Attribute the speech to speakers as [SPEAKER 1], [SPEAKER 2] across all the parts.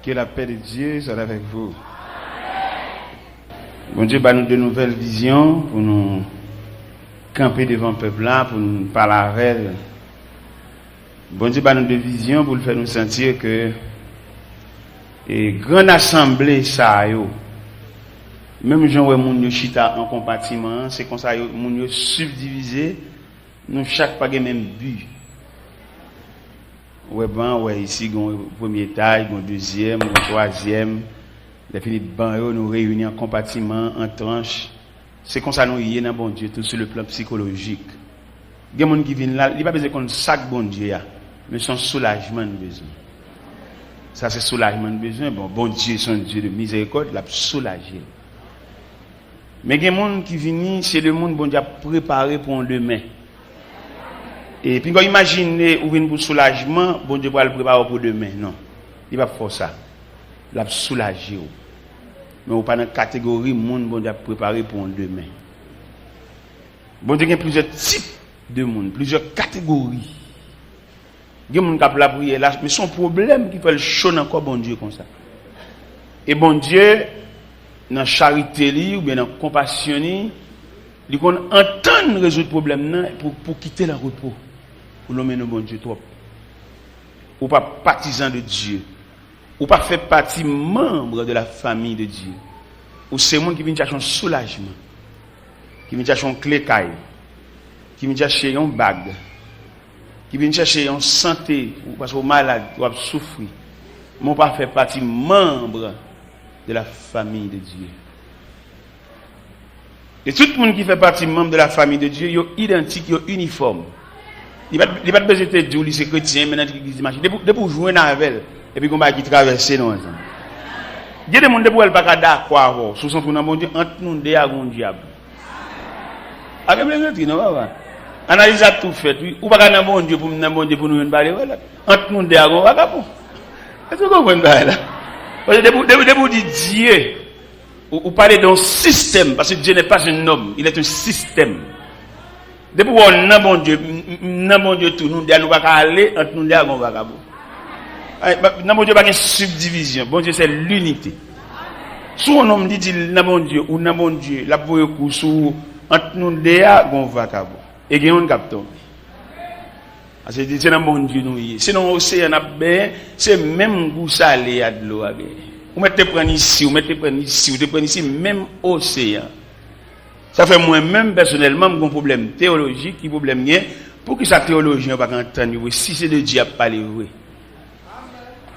[SPEAKER 1] Que la paix de Dieu soit avec vous. Bon Dieu, bah nous de nouvelles visions pour nous camper devant le peuple là, pour nous parler avec elle. Bon Dieu, bah nous de visions pour le faire nous sentir que et grande assemblée ça yo. Même gens ouais moun yo chita en compartiment, c'est comme ça yo moun yo subdivisé, nous chaque pas même but. Ouais bon ouais ici gon premier étage, gon deuxième, gon troisième, les fini ban yo nous réunir en compartiment, en tranche. C'est comme ça nous y est dans bon Dieu tout sur le plan psychologique. Gen moun qui vient là, il pas besoin qu'on sac bon Dieu ya, mais son soulagement besoin. Ça c'est soulagement besoin. Bon Dieu son Dieu de miséricorde, l'a soulagé. Mais il y a des gens qui viennent, c'est le monde bon Dieu préparé pour un demain. Et puis quand imaginez ou vient pour soulagement, bon Dieu va le préparer pour demain. Non, il va pas faire ça. Il va soulager. Mais on pas dans la catégorie monde bon Dieu préparé pour un demain. Bon Dieu il y a plusieurs types de monde, plusieurs catégories. Il y a des gens qui ont la prière là, mais son problème qui fait le chaud encore bon Dieu comme ça. Et bon Dieu dans charité ou bien dans compassion il qu'on entend résoudre problème pour quitter le repos pour l'homme bon Dieu trop ou pas partisan de Dieu ou pas fait partie membre de la famille de Dieu ou c'est monde qui vient chercher un soulagement qui vient chercher un clé caille qui vient chercher un bague qui vient chercher une santé ou parce que malade ou souffrir mais pas fait partie membre de la famille de Dieu. Et tout le monde qui fait partie membre de la famille de Dieu, ils sont identiques, ils sont uniformes. Il n'y a pas besoin de dire que c'est chrétien, maintenant qui disent machin. Depuis jouer dans la ville, et puis qu'on va qui traverse non. Il y a des gens qui ne pas d'accord sur son tour dans mon Dieu, entre nous deux à un diable. Avec les non va. Analyse a tout fait, ou pas dans mon Dieu pour nous parler entre nous deux à un vagabond. Est-ce que vous comprenez là? Debout dit Dieu, ou parler d'un système, parce que Dieu n'est pas un homme, il est un système. Depuis on a bon Dieu tout, nous ne pas aller entre nous deux on va non bon Dieu pas une subdivision, bon Dieu c'est l'unité. Si on homme dit non bon Dieu ou non bon Dieu, la pour coup sous entre nous deux on va et gagne on capte. Parce que c'est dans bon Dieu nous y. Sinon océan a ben, c'est même goût salé à de l'eau avec. Vous mettez prendre ici, vous mettez prendre ici, vous prenez ici même océan. Ça fait moi même personnellement mon problème théologique, qui problème bien pour que ça théologien pas entendre si c'est de Dieu a parlé vrai.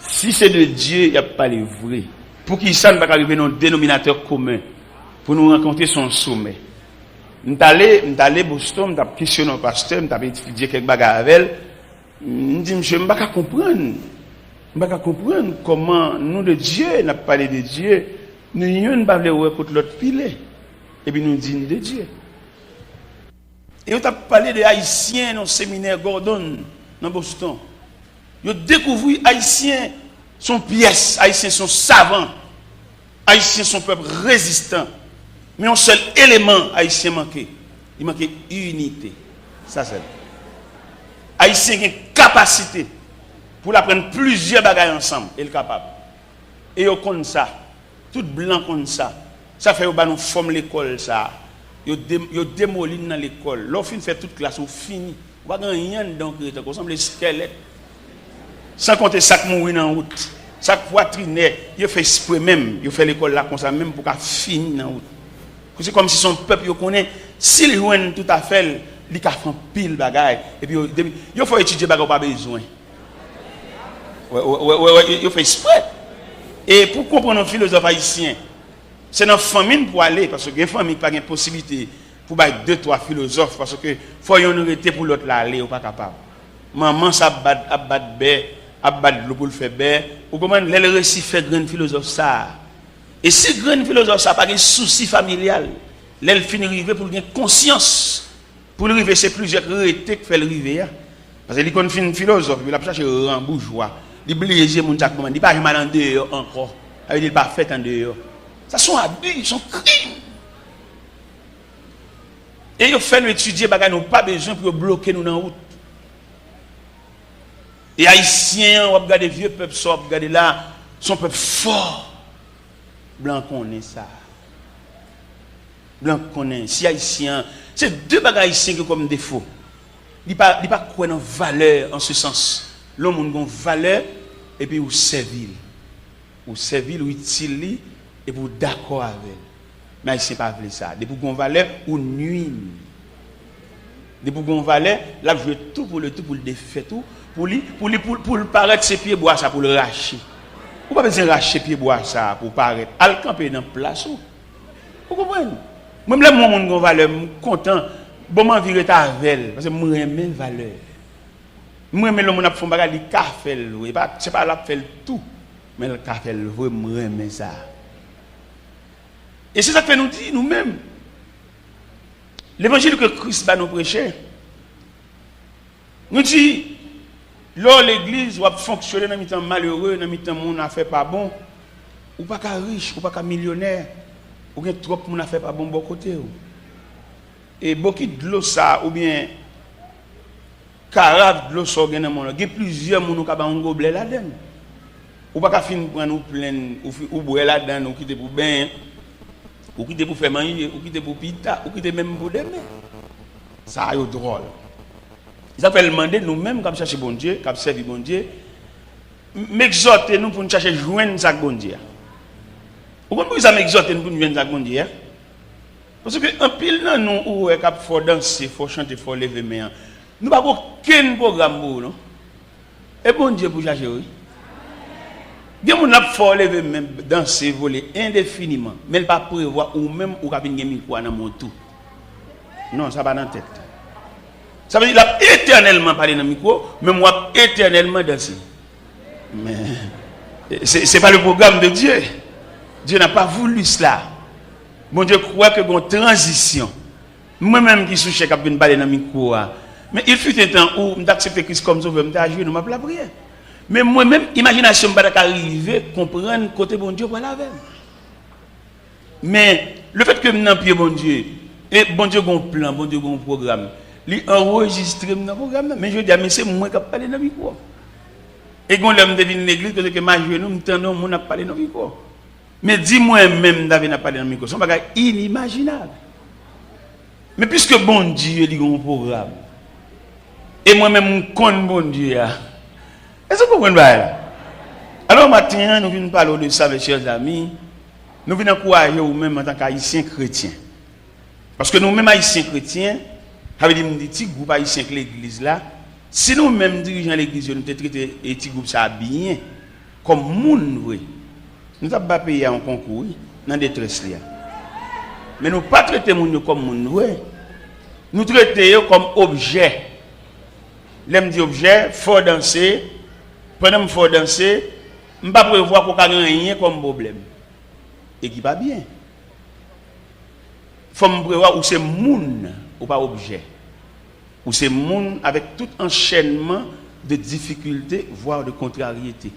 [SPEAKER 1] Si c'est de Dieu, il a parlé vrai. Pour qu'il ça ne va pas arriver dans un dénominateur commun pour nous rencontrer son sommet. M'allé Boston, m't'a questionné un pasteur, m't'a étudié quelques bagages avec elle. M'dit monsieur, m'pas comprendre comment nous de Dieu, n'a parlé de Dieu, nous ne pas vouloir écouter l'autre pile et puis nous disons de Dieu. Et on t'a parlé des haïtiens dans le séminaire Gordon dans Boston. Ils ont découvert haïtiens sont pièces, haïtiens sont savants. Haïtiens sont peuple résistant. Mais un seul élément haïtien manquait. Il manquait unité. Ça c'est. Haïtien a une capacité pour apprendre plusieurs bagages ensemble. Il est capable. Et ils connaissent ça. Tout blanc comme ça. Ça fait que nous formons l'école ça. Ils démolissent dans l'école. Lorsqu'on fait toute classe, on finit. On va gagner donc on semble squelette. Sans compter ça qui mourit en route. Ça qui poitrine, il fait exprès même. Il fait l'école là comme ça même pour qu'à finir en route. C'est comme si son peuple il connaît s'il joue tout à fait il a fait pile bagaille et puis il faut étudier bagaille pas besoin il fait exprès et pour comprendre un philosophe haïtien c'est dans famille pour aller parce que une famille pas une possibilité pour bailler 2-3 philosophes parce que faut y en arrêter pour l'autre là aller ou pas capable maman ça abat l'eau pour le faire ou comment les récit fait grand philosophe ça. Et si grand philosophe ça pas de souci familial, l'elle finit arriver pour une conscience. Pour arriver c'est plusieurs rétés que fait le river parce que il connaît fin philosophe, il a cherché un bourgeois, il bliger mon chaque moment, il pas mal en dehors encore, il dit pas fait en dehors. Ça sont abus, sont crimes. Et il fait nous étudier bagarre nous pas besoin pour bloquer nous dans route. Et haïtiens, on regarde vieux peuple ça, regarder là Son peuple fort. Blanc connaît ça. Blanc connaît. Si haïtien, c'est deux bagages haïtiens qui comme défaut. Il pas quoi dans valeur en ce sens. L'homme a une valeur et puis ou servir. Ou servir ou utile et pour d'accord avec. Mais haïtien pas veut ça. Depuis qu'on valeur ou nuit. Depuis qu'on valeur, là je tout pour le défaire tout pour le paraître ses pieds bois ça pour le racher. Ou pas besoin de racher pieds bois ça pour paraître. Al camper dans place ou. Vous comprenez? Même là mon gon valeur, content, bon m'en virer ta avec parce que moi aime valeur. Moi aime le monde a font bagarre li ka fait et pas c'est pas là faire tout, mais le ka fait vraiment aimer ça. Et c'est ça que nous dit nous-mêmes. L'évangile que Christ va nous prêcher. Nous dit là l'église va fonctionner dans mi-temps malheureux, dans mi-temps monde a fait pas bon, ou pas qu'à riche, ou pas qu'à millionnaire. Ou bien trop moun a fait pas bon côté ou. Et beaucoup de l'eau ça ou bien carafe de l'eau ça gen dans monde. Il y a plusieurs moun qui ba un gobelet là-dedans. Ou pas ka fin prendre ou plein ou boire là-dedans ou quitter pour bain, ou quitter pour faire manger, ou quitter pour pita, ou quitter même pour demain. Ça a eu drôle. Ça fait demander nous-mêmes comme chercher bon Dieu, comme servir bon Dieu, m'exhorter nous pour nous chercher joindre ça bon Dieu. Pourquoi nous ça m'exhorter pour nous joindre ça bon Dieu? Parce que en pile nan nous ou cap faut danser, faut chanter, faut lever main. Nous pas aucun programme pour non. Et bon Dieu pour chercher oui. Bien mon a faut lever main, danser, voler indéfiniment, mais pas prévoir ou même ou cap venir micro dans mon tout. Non, ça pas dans tête. Ça veut dire qu'il a éternellement parlé dans le micro, mais moi éternellement danser. Mais c'est pas le programme de Dieu. Dieu n'a pas voulu cela. Bon Dieu croit que bon transition. Moi-même qui suis chef qui parler dans le micro. Mais il fut un temps où j'acceptais Christ comme sauveur, je joué dans ma prière. Mais moi-même, imagination ne pas arriver, comprendre côté bon Dieu pour la avec. Mais le fait que je n'ai pied bon Dieu, et bon Dieu a un plan, bon Dieu a un programme, il enregistre dans le programme, mais je dis, mais c'est moi qui parle dans le micro. Et quand l'homme devine l'église, parce que ma jeune, nous m'entendons, on a parlé dans le micro. Mais dis-moi même, David n'a pas parlé dans le micro, c'est un bagage inimaginable. Mais puisque bon Dieu a un programme, et moi-même, je connais bon Dieu, est-ce que vous comprenez ça? Alors maintenant, nous venons parler de ça, mes chers amis. Nous venons encourager vous-même en tant qu'haïtiens chrétiens. Parce que nous-mêmes, haïtiens chrétiens, avec des petits groupes haïtiens que l'église là, si nous-mêmes dirigeants de l'église, nous traitons les petits groupes ça bien, comme moun vrai, nous n'avons pas payé un concours dans des détresse. Mais nous ne pas traiter les gens comme moun vrai, nous traitons comme objet. L'aime dit objet, il faut danser. Pendant qu'il faut danser, je ne peux pas prévoir qu'on ait rien comme problème. Et qui va bien. Il faut me prévoir où c'est moun ou pas objet. Où c'est moun avec tout enchaînement de difficultés, voire de contrariétés.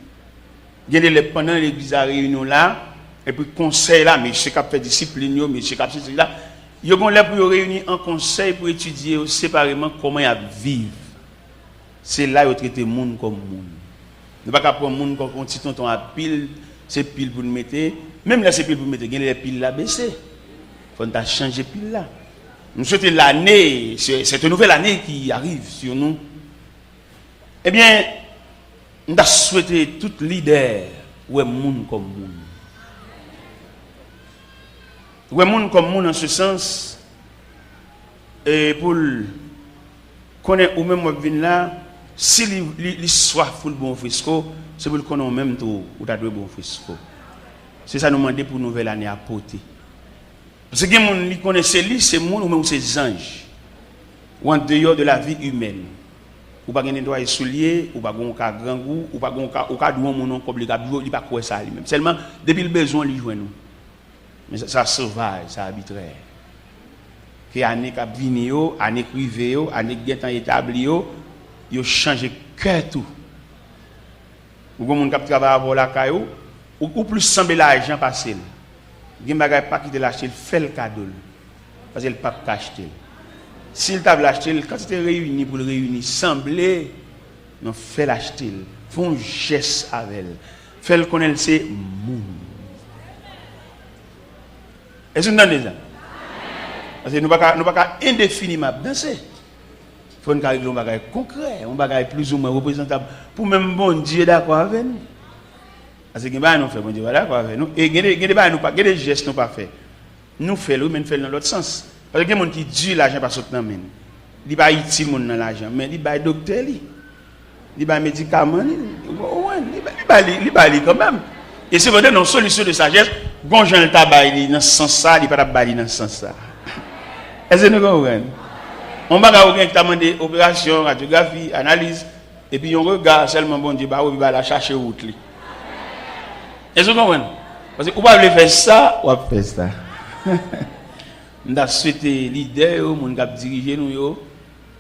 [SPEAKER 1] Pendant l'église à réunion là, et puis conseil là, mais je sais qu'à faire discipline, mais je sais qu'à faire là, ils vont là pour réunir en conseil pour étudier séparément comment ils vivent. C'est là où traiter moun comme moun. Ne pas qu'à prendre moun comme un petit tonton à pile, c'est pile pour nous mettre. Même là, c'est pile pour nous mettre. Il y a les piles là baissées. Il faut changer pile là. Nous souhaitons l'année, cette nouvelle année qui arrive sur nous. Eh bien, nous souhaitons tout leader ou est moun comme moun. Ou est moun comme moun en ce sens. Et pour connaître ou même moi venir là. Si l'histoire fout le bon frisco, c'est pour le connaître même tout ou t'as de bon frisco. C'est ça nous demander pour nouvelle année à porter. Parce que les gens qui connaissent lui, c'est monde ou même c'est anges. Ou en dehors de la vie humaine. Ou pas gagner droit soulier, ou pas gon ka grand goût, ou pas gon ka ou ka douan mon nom comme il pas quoi ça lui-même. Seulement depuis le besoin lui joindre nous. Mais ça sauvage, ça arbitraire. Que année ka vini yo, année privé yo, année getan établi yo, yo changer cœur tout. Ou gon moun k'ap travailler avant la caillou, ou plus semble l'argent passer. Gen bagay pas quitter l'acheter, fait le cadeau. Parce qu'il pas acheter. S'il t'a l'acheter, quand tu te réuni pour le réunir, sembler non fait l'acheter. Font geste avec elle. fait le connaître c'est monde. Est-ce que vous entendez ça? Parce que nous ne pouvons pas indéfiniment danser. Il faut nous régler un bagage concret, un bagage plus ou moins représentable. Pour même bon Dieu d'accord avec nous. Parce que nous fait bon Dieu d'accord avec nous. Et il y a des gestes nous pas fait. Nous faisons, mais nous faisons dans l'autre sens. Parce que il y a des gens qui disent l'argent pas sauter dans main. Il n'est pas utile dans l'argent, mais il est docteur, il est médicament, il est quand même. Et c'est vrai une solution de sagesse. Bon Jean le tabac dans ce sens-là, il n'est pas dans ce sens-là. Est-ce que nous comprenons? On va avoir qui t'a demandé opération, radiographie, analyse, et puis on regarde seulement bon Dieu, il va la chercher route. Est-ce que vous comprenez? Parce que vous pouvez faire ça, ou faire ça. Nous avons souhaité l'idée, nous avons dirigé nous,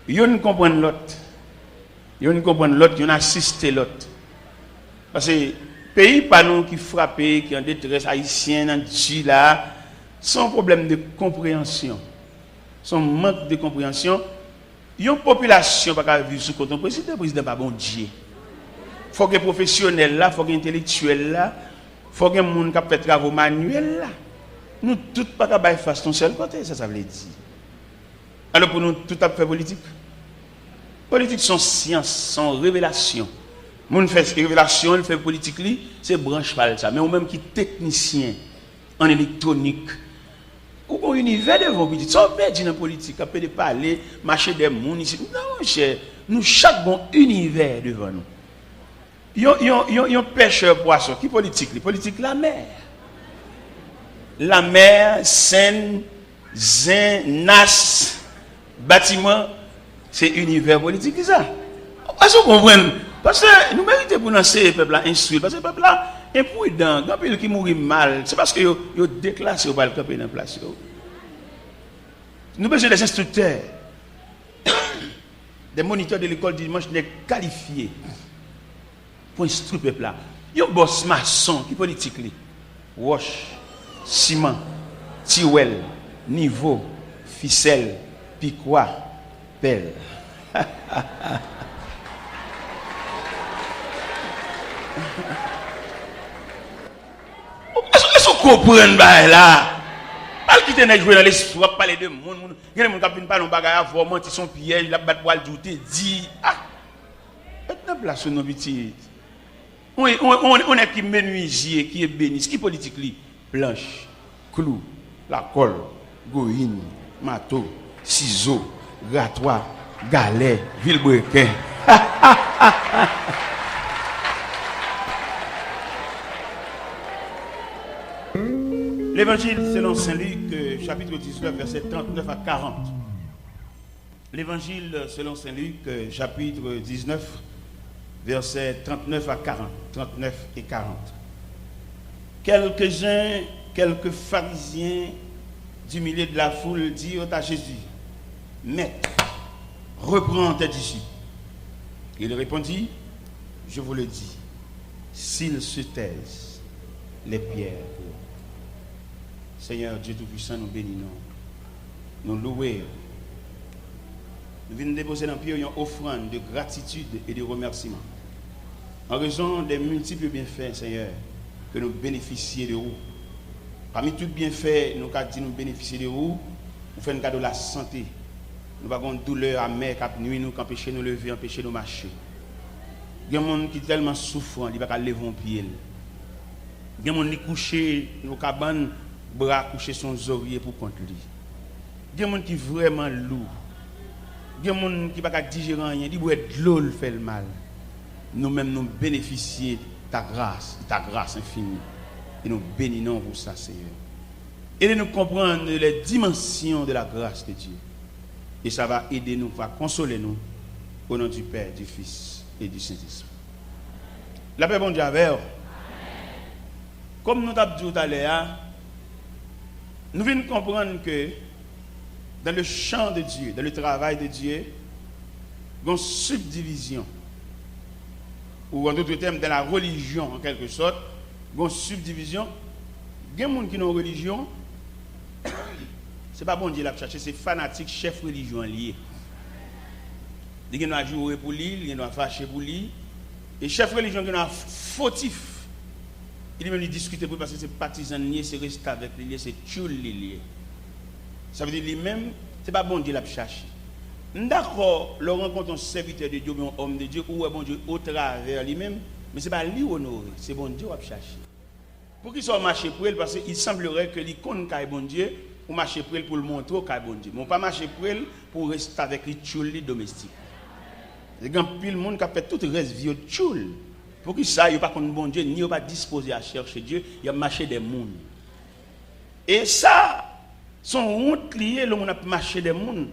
[SPEAKER 1] ils ne comprennent l'autre. Ils ne comprennent l'autre, ils ont assisté l'autre. Parce que pays pas nous qui frappent, qui ont détresse haïtienne, dans le là, sans problème de compréhension. Son manque de compréhension, il y a une population qui va vivre sous le président, le président pas bon Dieu. Il faut que les professionnels là, il faut que les intellectuels là, il faut que les gens qui fait travaux manuels là. Nous tous pas capable faire ton seul côté, ça veut dire. Alors pour nous tout à fait politique. Politique sont science, sont révélation. Moun fait révélation, il fait politique c'est branche pas ça, mais ou même qui technicien en électronique. Ou un univers devant vous dites, ça on peut dire dans politique, on peut parler, marcher des gens ici. Non, cher, nous chaque bon univers devant nous. Il y a un pêcheur poisson qui politique, politique la mer. La mer, Seine, Zin, Nas, bâtiment, c'est univers politique ça. Est-ce que vous comprenez? Parce que nous méritons pour lancer le peuple à instruire, parce que le peuple là imprudent, quand il qui mourit mal, c'est parce que vous déclassez ou pas le camper dans la place. Nous besoin des instructeurs, des moniteurs de l'école dimanche qualifiés pour instruire le peuple là. Il y a un boss maçon qui politique li. Wash, ciment, tiwel, niveau, ficelle, piquois, pelle. Est-ce que vous comprenez là? Pas quitter les jouer dans l'espoir, parler de monde. Il y a des gens qui ne parlent pas de avoir menti son piège, la batte poil douter, dit ah. Maintenant place nos petits. On est qui menuisier, qui est béni, qui est politique li, planche, clou, la colle, goïne, marteau, ciseaux, grattoir, galet, vilebrequin. L'évangile selon Saint Luc, chapitre 19, verset 39 à 40. L'évangile selon Saint Luc, chapitre 19, verset 39 à 40. 39 et 40. Quelques pharisiens du milieu de la foule dirent à Jésus, Maître, reprends tes disciples. Il répondit, je vous le dis, s'ils se taisent, les pierres. Seigneur Dieu Tout-Puissant, nous bénissons, nous louons. Nous venons déposer dans le pied une offrande de gratitude et de remerciement. En raison des multiples bienfaits, Seigneur, que nous bénéficions de vous. Parmi tous les bienfaits, nous avons dit nous bénéficier de vous. Nous faisons un cadeau de la santé. Nous avons une douleur amère qui nuit nous, qui empêche nous lever, empêche nous marcher. Il y a des gens qui sont tellement souffrants, ils ne peuvent pas lever un pied. Il y a des gens qui couchent dans nos cabanes, bras couchés sur les oreillers pour contre lui. Il y a des gens qui sont vraiment lourds. Il y a des gens qui ne peuvent pas digérer rien, ils boivent de l'eau, fait le mal. Nous-mêmes, nous bénéficions de ta grâce infinie. Et nous bénissons pour ça, Seigneur. Aidez-nous à comprendre les dimensions de la grâce de Dieu. Et ça va aider nous, va consoler nous, au nom du Père, du Fils et du Saint-Esprit. La paix, bon Dieu, avec vous. Comme nous l'avons dit tout à l'heure, nous venons comprendre que dans le champ de Dieu, dans le travail de Dieu, il y a une subdivision. Ou en d'autres termes, dans la religion, en quelque sorte, il y a une subdivision. Il y a des gens qui ont une religion, ce n'est pas bon Dieu l'a cherché, c'est fanatique, chef religion lié. Il y a des gens qui jouer pour lui, il y a des gens qui fâcher pour lui. Et chef religion qui est fautif Il même discuter parce que c'est partisan lié, c'est rester avec lui, c'est tchoul lié. Ça veut dire lui-même, c'est pas bon Dieu l'a cherché. D'accord, le rencontre un serviteur de Dieu, un homme de Dieu, ou un bon Dieu au travers lui-même, mais c'est pas lui honoré, c'est bon Dieu qui a cherché. Pour qu'il soit marché pour elle, parce qu'il semblerait que l'icône qui est bon Dieu, ou marcher pour elle pour le montrer qu'il est bon Dieu. Mais pas marcher pour elle pour rester avec les tchouli domestiques. Il y a pile monde qui a fait tout le reste vie tchoul. Pour que ça, il n'y a pas contre bon Dieu, ni il pas disposé à chercher Dieu, il a marché des mondes. Et ça, son honte lié, le monde a marché des mondes.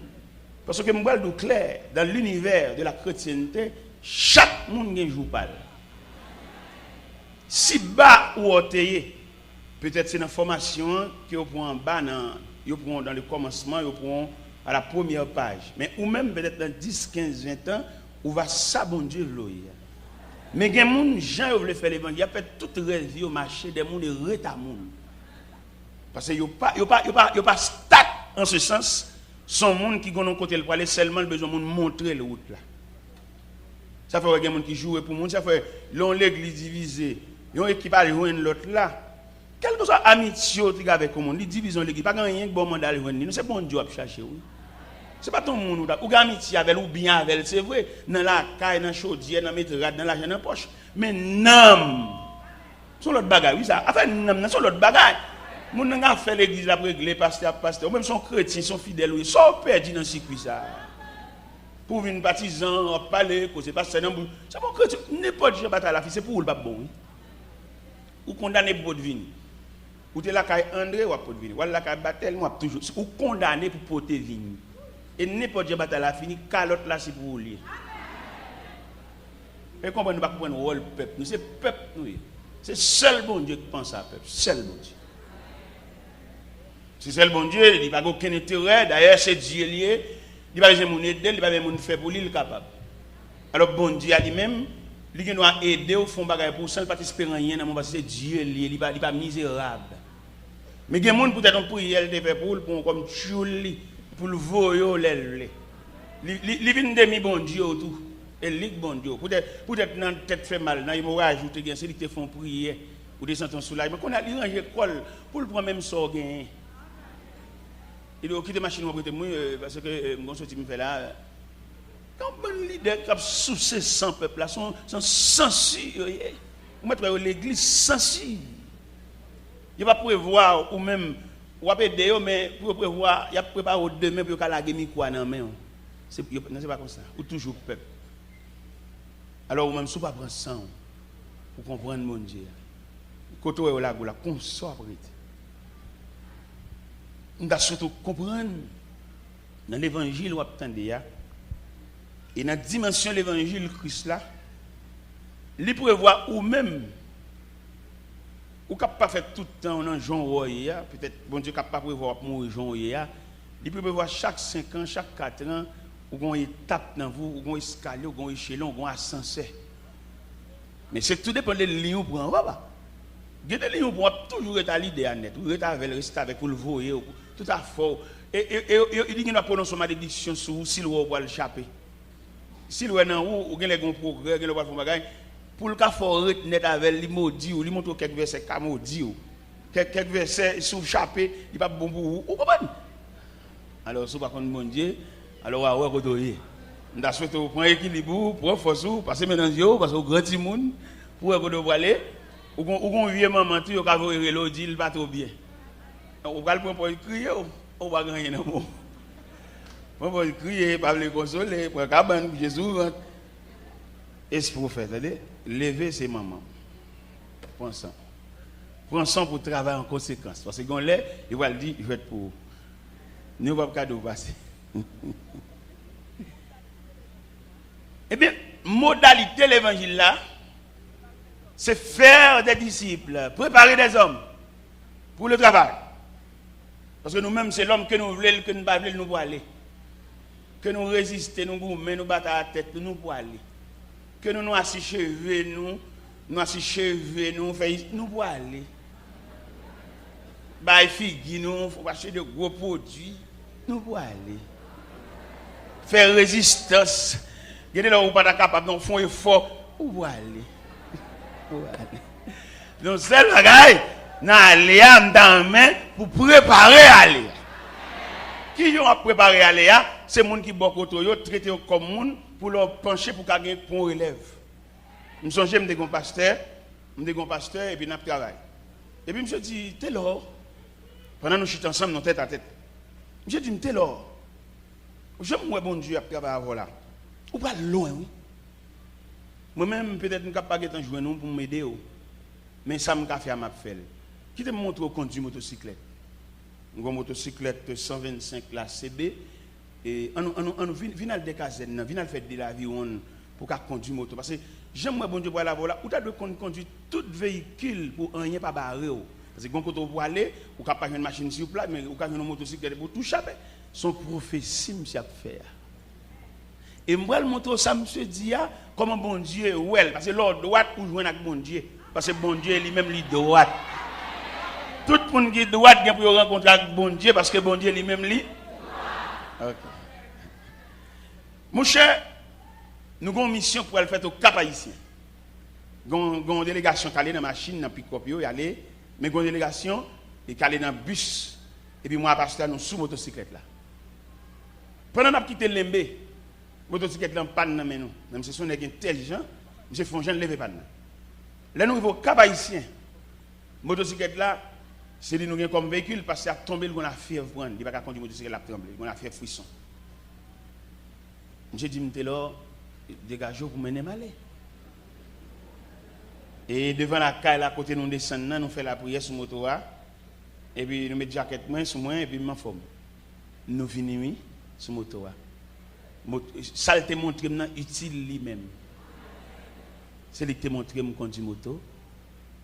[SPEAKER 1] Parce que je me clair, dans l'univers de la chrétienté, chaque monde a un jour pâle. Si bas ou oteye, peut-être c'est une formation que vous prenez en bas, dans le commencement, vous prenez à la première page. Mais ou même peut-être dans 10, 15, 20 ans, vous va s'abondir l'oeil. Mais il y a des gens qui veulent faire l'évangile, il y a fait toute vie au marché des gens de reta monde. Parce que il n'y a pas stat en ce sens, son monde qui ont côté pour aller seulement besoin de montrer le route là. Ça fait qu'il y a des gens qui jouent pour monde, ça fait l'église divisée. Yon équipe à joindre l'autre là. Quelle que soit amitié avec le monde, les divisions l'équipe, pas rien que bon mandat joindre. C'est bon Dieu à chercher oui. C'est pas ton monde ou amitié avec ou bien avec, c'est vrai, dans la caille, dans chaudière, dans métrade, dans l'argent dans poche. Mais non. Son l'autre bagaille, oui ça. Enfin non, son l'autre bagaille. Moun n'a fait l'église la régler pasteur, ou même son chrétien, son fidèle oui, sont perdus dans ce circuit ça. Pour venir partisan, parler, causer pasteur non, c'est bon chrétien, n'importe qui bataille la fille, c'est pour le pas bon. Ou condamné pour votre vie. Ou t'es là kay André ou pour venir. Ou là kay Batel ou toujours ou condamné pour porter vie. Et n'importe quel bataille la fini calotte là c'est pour lui. Et comment nous pas comprendre rôle peuple. Nous c'est peuple nous. C'est seul bon Dieu qui pense à peuple, seul bon Dieu. C'est seul bon Dieu, il pas aucun intérêt d'ailleurs c'est Dieu lié. Il pas besoin mon aider, il pas besoin mon faire pour lui il capable. Alors bon Dieu a lui-même lui qui doit aider au fond bagaille pour ça, il pas espérer rien dans mon parce que c'est Dieu il pas misérable. Mais il y a des gens peut-être en prière de faire pour comme tchouli pour le voyo l'aile. Il vient demi bon Dieu tout et lik bon Dieu. Peut-être dans tête fait mal, dans il va ajouter bien c'est lui qui font prière ou descendre en soulage mais qu'on a ranger école pour le prendre même ça gain. Il doit quitter machine pour moi parce que mon sorti me fait là. Quand un leader qui a soucié sans peuple, sont sensibles. Vous mettez l'église sensible. Il va prévoir, ou même, ou va aider, mais pour prévoir, il va préparer demain pour qu'il ait quoi dans la main. C'est pas comme ça. Ou toujours peuple. Alors, vous même, si vous ne prenez pas sang, pour comprendre mon Dieu. Quand vous avez la consort, vous devez surtout comprendre dans l'évangile, vous attendez. Et dans la dimension de l'évangile Christ là, il prévoit ou même, ou ne pas faire tout le temps dans Jean Roya, peut-être bon Dieu ne pas prévoir mourir Jean Roya, il prévoit chaque 5 ans, chaque 4 ans, ou une étape dans vous, ou un escalier, ou un échelon, ou un ascenseur. Mais c'est tout dépend des lignes pour en bas. Il y a des lignes pour toujours être à l'idée à net, ou rester avec pour le voyer, tout à fait. Et il dit qu'il va prononcer ma malédiction sur vous si le roi va le chapper. Si le roi est en haut, ou il y a un progrès, il y a un bagage, pour le cas, il faut retenir avec les maudits, ou lui montrer quelques versets comme maudits, quelques versets sous chapé, il n'est pas bon pour vous. Vous comprenez? Alors, si vous ne connaissez pas mon Dieu, alors, vous allez redoyer. Nous souhaitons prendre l'équilibre, pour force, passer maintenant, parce que vous grand monde, pour vous aller, ou qu'on vieux maman, tu as vu l'audio, il va trop bien. Vous allez prendre pour crier, on va gagner dans le mot. On va crier, pas les consoler, pour cabane, Jésus rentre. Et ce qu'il faut faire, lever ses mamans. Prends ça. Prends ça pour travailler en conséquence. Parce que quand il va le dire, il va être pour. Nous ne pouvons pas cadeau passer. Eh bien, modalité de l'évangile là, c'est faire des disciples, préparer des hommes pour le travail. Parce que nous-mêmes, c'est l'homme que nous voulons, que nous ne voulons pas aller. Que nous résistons, nous gourmets, nous battons la tête, nous pour aller. Que nous assis cheveux, nous pour aller. Bah, figues, nous, faut acheter de gros produits, nous pour aller. Faire résistance. Regardez là où pas capable, nous font effort, pour aller. Donc, c'est le bagaille, dans l'aléa, dans main, pour préparer aller. Qui ont préparé aller, c'est les gens qui sont traités comme monde pour leur pencher pour qu'ils aient un relève. Je me suis dit, je suis un pasteur, et puis je travaille. Et puis je me suis dit, t'es là. Pendant que nous sommes ensemble, nous tête à tête. Je me suis dit, t'es là. Je me bon Dieu à travailler là. Ou pas loin, oui. Moi-même, peut-être, je ne peux pas jouer pour m'aider. Mais ça me fait ma faire. Qui te montre au conduire motocyclette? Une motocyclette 125 la CB. Et on vient de casernes, vient faire de la vie pour conduire moto. Parce que j'aime bon Dieu pour aller là. Ou tu dois conduire tout véhicule pour rien pas barrer. Parce que quand on va aller, ou pas une machine sur place, mais ou pas une motocyclette pour tout chaper. Son prophétie, monsieur, a fait. Et moi, le montre ça, monsieur dit, comment bon Dieu, ouais, parce que l'ordre droite pour jouer avec bon Dieu. Parce que bon Dieu lui-même, lui droite. Tout le monde qui est droite, il pour rencontrer avec bon Dieu, parce que bon Dieu lui-même, lui. Ok. Mon cher, nous avons une mission pour aller faire au Cap Haïtien. Nous avons une délégation qui est dans la machine, dans le pick-up, mais nous avons une délégation qui est dans le bus. Et puis moi, pasteur, nous sous motocyclette là. Pendant que nous quitté Lembe, motocyclette là panne dans nous. Même si on est intelligent, monsieur Fonjean lever panne. Là nous au Cap Haïtien. Motocyclette là, c'est nous avons comme véhicule parce qu'il a tombé le a fièvre prendre, il va pas conduire motocyclette là trembler, il a fièvre frisson. J'ai dit m'était là dégagez pour mener malé. Et devant la caille à côté nous descendons, nous fait la prière sur moto et puis nous mettons jaquette moins sur moi et puis m'en forme. Nous venons sur moto ça te montre utile lui-même. C'est lui qui te montre me conduire moto.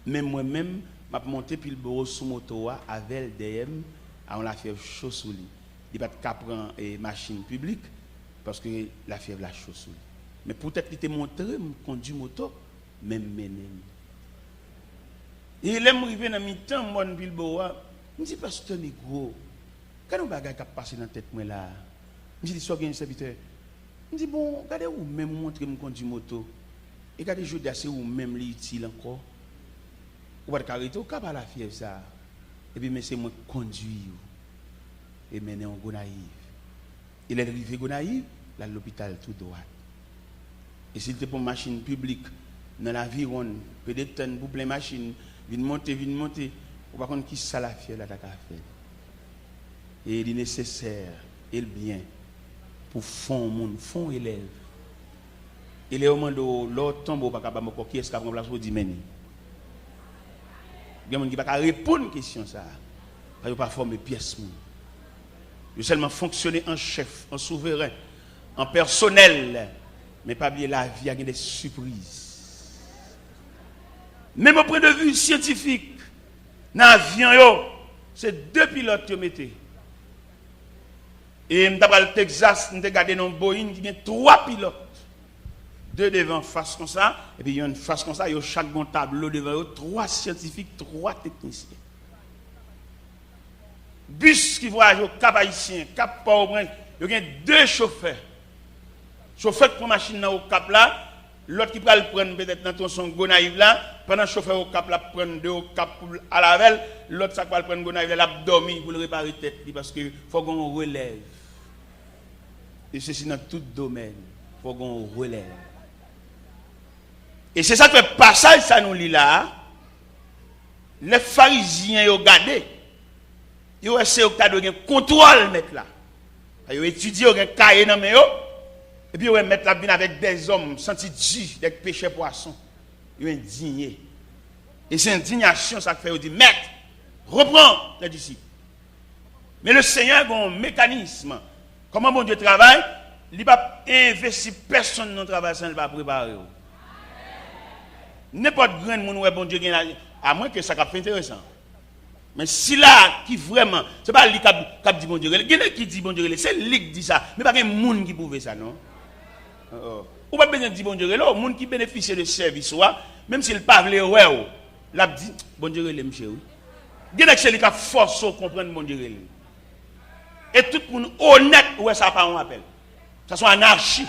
[SPEAKER 1] Même moi-même m'a monté puis le bureau sur moto avec DM on la fièvre chaud sous lui. Il va pas prendre machine publique parce que la fièvre la chaud sous lui. Mais peut-être qu'il te montré me conduire moto même mener. Et il est arrivé dans mi-temps moi puis le bureau me dit pasteur négro quand on bagaille qui passer dans tête moi là. Je dis soit bien serviteur. Je dis bon, regardez où même montrer me conduire moto. Et regardez je dis c'est où même l'utile encore. Ou va cariter au cap à la fièvre ça. Et puis mais c'est moi conduire et mener en Gonaïve. Il est arrivé Gonaïve, là l'hôpital tout droit. Et s'il était pour machine publique dans l'aviron, peut-être pour plein machine, vient monter, ou par contre qui ça la fièvre là ta faire. Et il est nécessaire et le bien pour fond élève. Il est au moment de l'autre tombeau pas capable qui est-ce qui prend place pour dire meni. Il y a des gens qui pas répondre à question ça. Parce que pas former pièce moun. Il seulement fonctionner en chef, en souverain, en personnel, mais pas oublier la vie a des surprises. Même au point de vue scientifique, dans l'avion c'est 2 pilotes qui mettez. Et dans le Texas, nous avons regardé dans Boeing, il y a 3 pilotes. 2 devant face comme ça, et puis il y a une face comme ça, il y a chaque bon tableau devant eux, 3 scientifiques, 3 techniciens. Bus qui voyage au Cap Haïtien, Cap Port-au-Prince, il y a 2 chauffeurs. Chauffeur qui prend machine au Cap là, l'autre qui va le prendre peut-être dans son Gonaïve là, pendant le chauffeur au Cap là, prendre 2 au Cap pour à la veille, l'autre ça va le prendre Gonaïve là, l'abdomen pour le réparer tête parce que faut qu'on relève. Et ceci dans tout domaine, faut qu'on relève. Et c'est ça que le passage ça nous lit là. Les pharisiens ils ont gardé. Ils ont essayé de contrôle mettre là. Ils ont étudié, ils ont cahier dans mes et puis ils ont mettre la vie avec des hommes sentis Dieu, des pécheurs poissons. Ils ont indigné. Et c'est indignation ça fait, ils dit maître, reprends les disciples. Mais le Seigneur a un mécanisme. Comment mon Dieu travaille? Il ne va pas investir personne dans le travail sans ne pas préparer. N'importe grand monde où bon Dieu à moins que ça fait intéressant. Mais si là qui vraiment c'est pas lui qui dit bon Dieu, quelqu'un qui dit bon Dieu, c'est lui qui dit ça, mais pas quelqu'un monde qui prouve ça non. Ou pas besoin de dire bon Dieu, le monde qui bénéficie de service même s'il parle ouais, l'a dit bon Dieu le monsieur. Quelqu'un c'est lui qui force comprendre bon Dieu. Et tout le monde honnête ouais ça pas on appelle. Ça soit anarchie.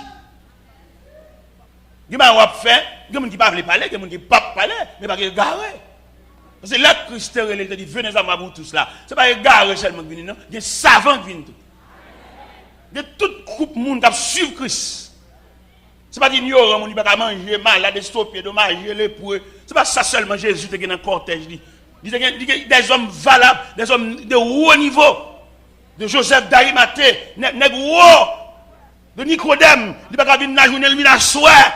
[SPEAKER 1] Il y a un fait, il y a des gens qui ne parlent pas, il y a des gens qui ne parlent pas, mais pas garé. Parce que là, Christ il dit, venez à moi pour tous là. Ce n'est pas égaré seulement qui viennent, non. Il y a des savants qui viennent tout. Il y a tout groupe de monde qui suivent Christ. Ce n'est pas ignorant, on ne peut pas manger, malade, stopper, dommager, lépreux. Ce n'est pas ça seulement Jésus qui est dans le cortège. Il y a des hommes valables, des hommes de haut niveau. De Joseph d'Arimathée, de Nicodème, il n'y a pas de journée, il vient à soir.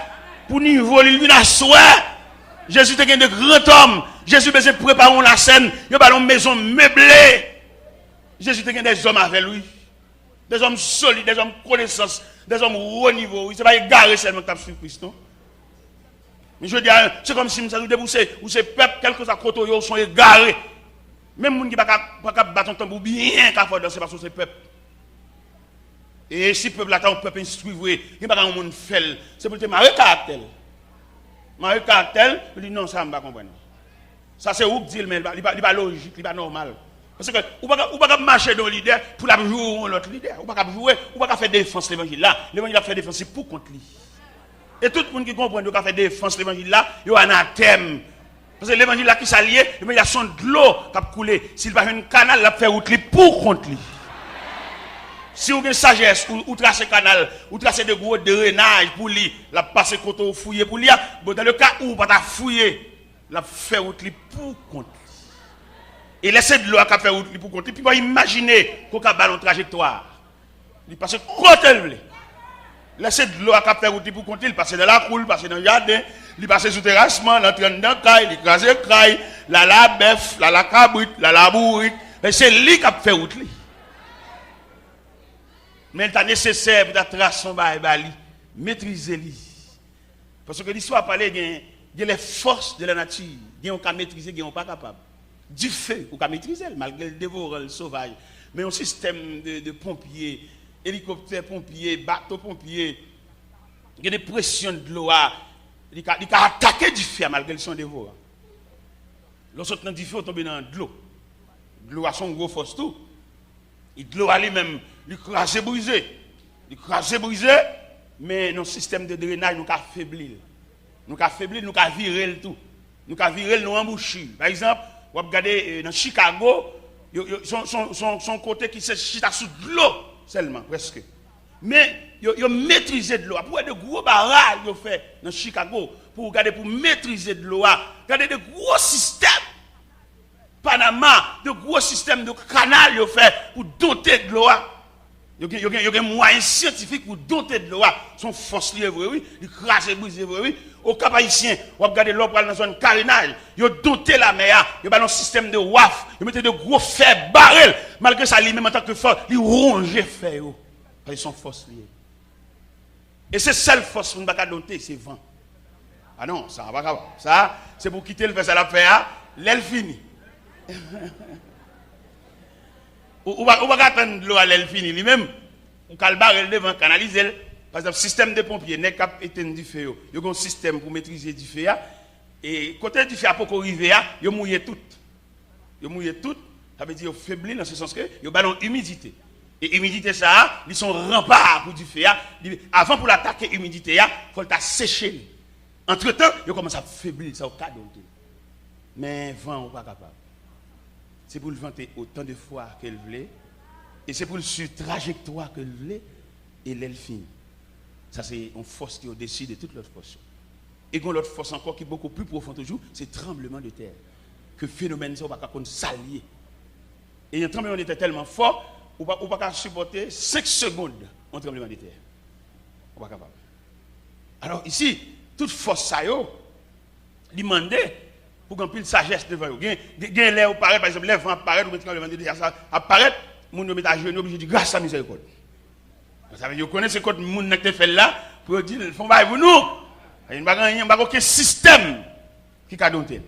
[SPEAKER 1] Pour niveau, il vient à soir. Jésus était de grands hommes. Jésus besoin préparer la scène. Il y a une maison meublée. Jésus était des hommes avec lui. Des hommes solides, des hommes connaissance, des hommes haut niveau. Il ne s'est pas égaré seulement que tu as suivi Christ. Mais je veux dire, c'est comme si vous ces peuples, quelques côté, ils sont égarés. Même les gens qui ne peuvent pas battre un tambour bien qu'à faire danser parce que c'est peuple. Et si le peuple attend, le peuple instruit, il n'y a pas de monde fait. C'est pour te marrer caractère. Marrer caractère, il dit non, ça ne va pas comprendre. Ça c'est où dit, mais il n'est pas logique, il n'est pas normal. Parce que vous ne pouvez pas marcher dans le leader pour la jouer l'autre leader. Vous ne pouvez pas jouer, vous ne pouvez pas faire défense de l'évangile là. L'évangile a fait défense pour contre lui. Et tout le monde qui comprend qu'il a fait défense de l'évangile là, il y a un anathème. Parce que l'évangile là qui s'allie, il y a son de l'eau qui a coulé. S'il va faire un canal, il va faire route pour contre lui. Si vous avez une sagesse, ou tracer canal, ou tracer des gros drainages pour lui, la passer côté ou fouiller pour lui, dans le cas où vous ne pouvez pas fouiller, la faire route pour contre lui. Et laisser de l'eau à faire route pour contre lui, puis vous imaginez qu'on a ballon trajectoire. Il passe côté elle. Laissez de l'eau à faire route pour contre lui, il passe dans la cour, il passe dans le jardin, il passe sous terrassement, il entre dans le caille, il écrase le caille, la bœuf, la cabrite, la bourrite. C'est lui qui a fait route. Mais il est nécessaire pour tracer son bail, maîtriser-lui. Parce que l'histoire parle de les forces de la nature. Il y a un maîtriser, il y a pas capable. Du feu, on peut maîtriser, malgré le dévoreur, le sauvage. Mais un système de pompiers, hélicoptères pompiers, bateaux pompiers, il y a des pressions de l'eau. Il a attaqué du feu malgré son dévoreur. Lorsque du feu, on tombe dans de l'eau. De l'eau a son gros force tout. Et de l'eau a lui-même, il crase brisé. Il crase brisé, mais nos systèmes de drainage nous affaiblit. Nous affaiblit, nous virer le tout. Nous virer nous emboucher. Par exemple, vous regardez dans Chicago, son côté qui se chita sous de l'eau seulement, presque. Mais ils maîtrisé de l'eau. Pour de gros barrages ils fait dans Chicago, pour maîtriser de l'eau, regardez de gros systèmes. Panama, de gros systèmes de canal ils fait pour doter de l'eau. Il y a un moyen scientifique pour doter de l'eau. Son force liée, oui, il crase et brise, oui. Au Cap Haïtien, vous regardez l'eau dans la zone carénage, ils ont doté la mer, ils ont un système de WAF, ils mettent de gros fers barrels. Malgré ça, lui-même en tant que force, ils rongent les fers. Parce qu'ils sont force liées. Et c'est seule force qu'on ne peut pas doter, c'est vent. Ah non, ça va pas. Ça, c'est pour quitter le vessel à faire, l'aile finie. Ou va attendre l'eau à l'aile finie lui-même, ou calbar devant canaliser. Par exemple, système de pompiers, n'est pas éteindre du feu. Il y a un système pour maîtriser du feu. Et côté du feu, à pour arriver, il mouille tout. Il mouille tout, ça veut dire qu'il faiblit dans ce sens que il y a un ballon humidité. Et humidité, ça, ils sont remparts pour du feu. Avant pour l'attaquer humidité, il faut le sécher. Entre-temps, il commence à faiblir, ça au cas d'autre. Mais vent, on n'est pas capable. C'est pour le vanter autant de fois qu'elle voulait. Et c'est pour le sur trajectoire qu'elle voulait. Et l'aile fine. Ça, c'est une force qui est au-dessus de toute l'autre force. Et une autre force encore qui est beaucoup plus profonde toujours, c'est le tremblement de terre. Que le phénomène, ça, on ne va pas s'allier. Et un tremblement de terre tellement fort, on ne va pas supporter 5 secondes un tremblement de terre. On ne va pas capable. Alors ici, toute force, ça, il demandait pour qu'on puisse sagesse devant vous. Il y a l'air par exemple, les vents apparaissent, ou quand le vent de terre apparaît, mon homme est à genoux, obligé de dire grâce à miséricorde. Ça veut dire que vous connaissez ce que les gens ont fait là pour dire qu'ils font pas pour nous. Il n'y a pas aucun système qui a donné.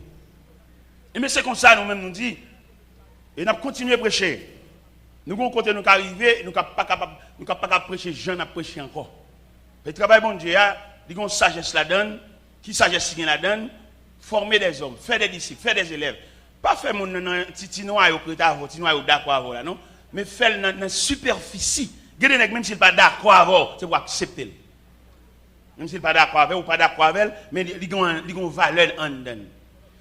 [SPEAKER 1] Mais c'est comme ça, nous-mêmes nous disons, et nous continuons à prêcher. Nous avons côté nous arriver, nous ne sommes pas capables de prêcher, je n'ai prêché encore. Le travail bon Dieu, il y a une sagesse la donne, qui sagesse la donne, former des hommes, faire des disciples, faire des élèves. Pas faire mon petit noir au prétard, petit noir au d'accord, non, mais faire dans la superficie. Même s'il n'est pas d'accord avec, c'est pour accepter. Même s'il n'est pas d'accord avec ou pas d'accord avec, mais il y a une valeur en dedans.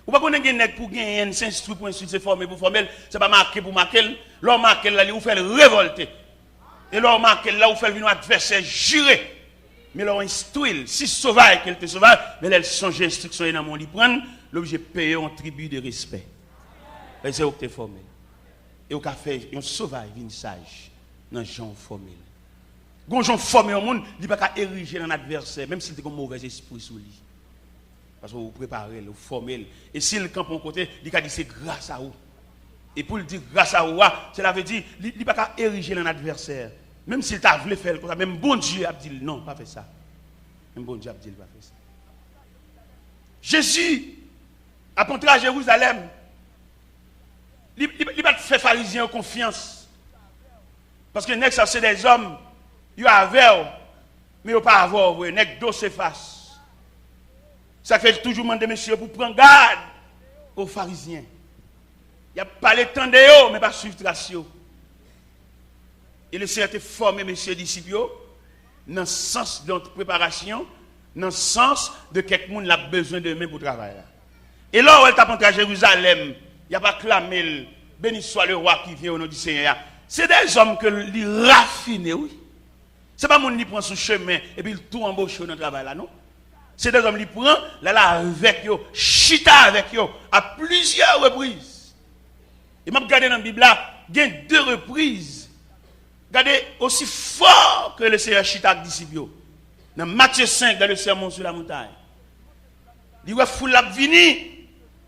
[SPEAKER 1] Ou pas qu'on ait nèg pour gagner, s'instruire pour instruire, se former pour former, c'est pas marqué pour marquer, l'homme marqué là, il vous fait révolter. Et l'homme marqué là, vous fait venir adversaire jurer. Mais l'homme instruit, si sauvage qu'elle te sauvage, mais elle change l'instruction et dans mon lit prendre, l'objet payer un tribut de respect. Et c'est où tu es formé. Et au fait un sauvage, une sage, dans gens formés. Quand gens formés au monde, il ne peut pas ériger dans l'adversaire, même s'il a un mauvais esprit sous lui. Parce que vous préparez, vous formez. Et s'il campe en côté, il a dit c'est grâce à vous. Et pour le dire grâce à vous, cela veut dire il ne peut pas ériger dans l'adversaire. Même s'il t'a voulu faire comme ça, même bon Dieu a dit non, pas fait ça. Même bon Dieu a dit pas fait ça. Jésus a entré à Jérusalem. Il va faire pharisien confiance. Parce que ça c'est des hommes, ils avaient, mais ils n'ont pas avoir, ils n'ont dos se face. Ça fait toujours demander monsieur pour prendre garde aux pharisiens. Il n'y a pas le temps de eux, mais pas suivre trace. Et le Seigneur a formé messieurs disciples dans le sens de notre préparation, dans le sens de quelqu'un qui a besoin de main pour travailler. Et là où elle t'a entré à Jérusalem, il n'y a pas clamé, béni soit le roi qui vient au nom du Seigneur. C'est des hommes que les raffinent, oui. Ce n'est pas monde qui prend son chemin et puis il tout embauche dans le travail là, non. C'est des hommes qui prennent là avec eux, chita avec eux à plusieurs reprises. Et m'a regardé dans la Bible là, il y a 2 reprises. Regardez aussi fort que le Seigneur chita avec les disciples. Dans Matthieu 5, dans le sermon sur la montagne. Il voit foule la venir,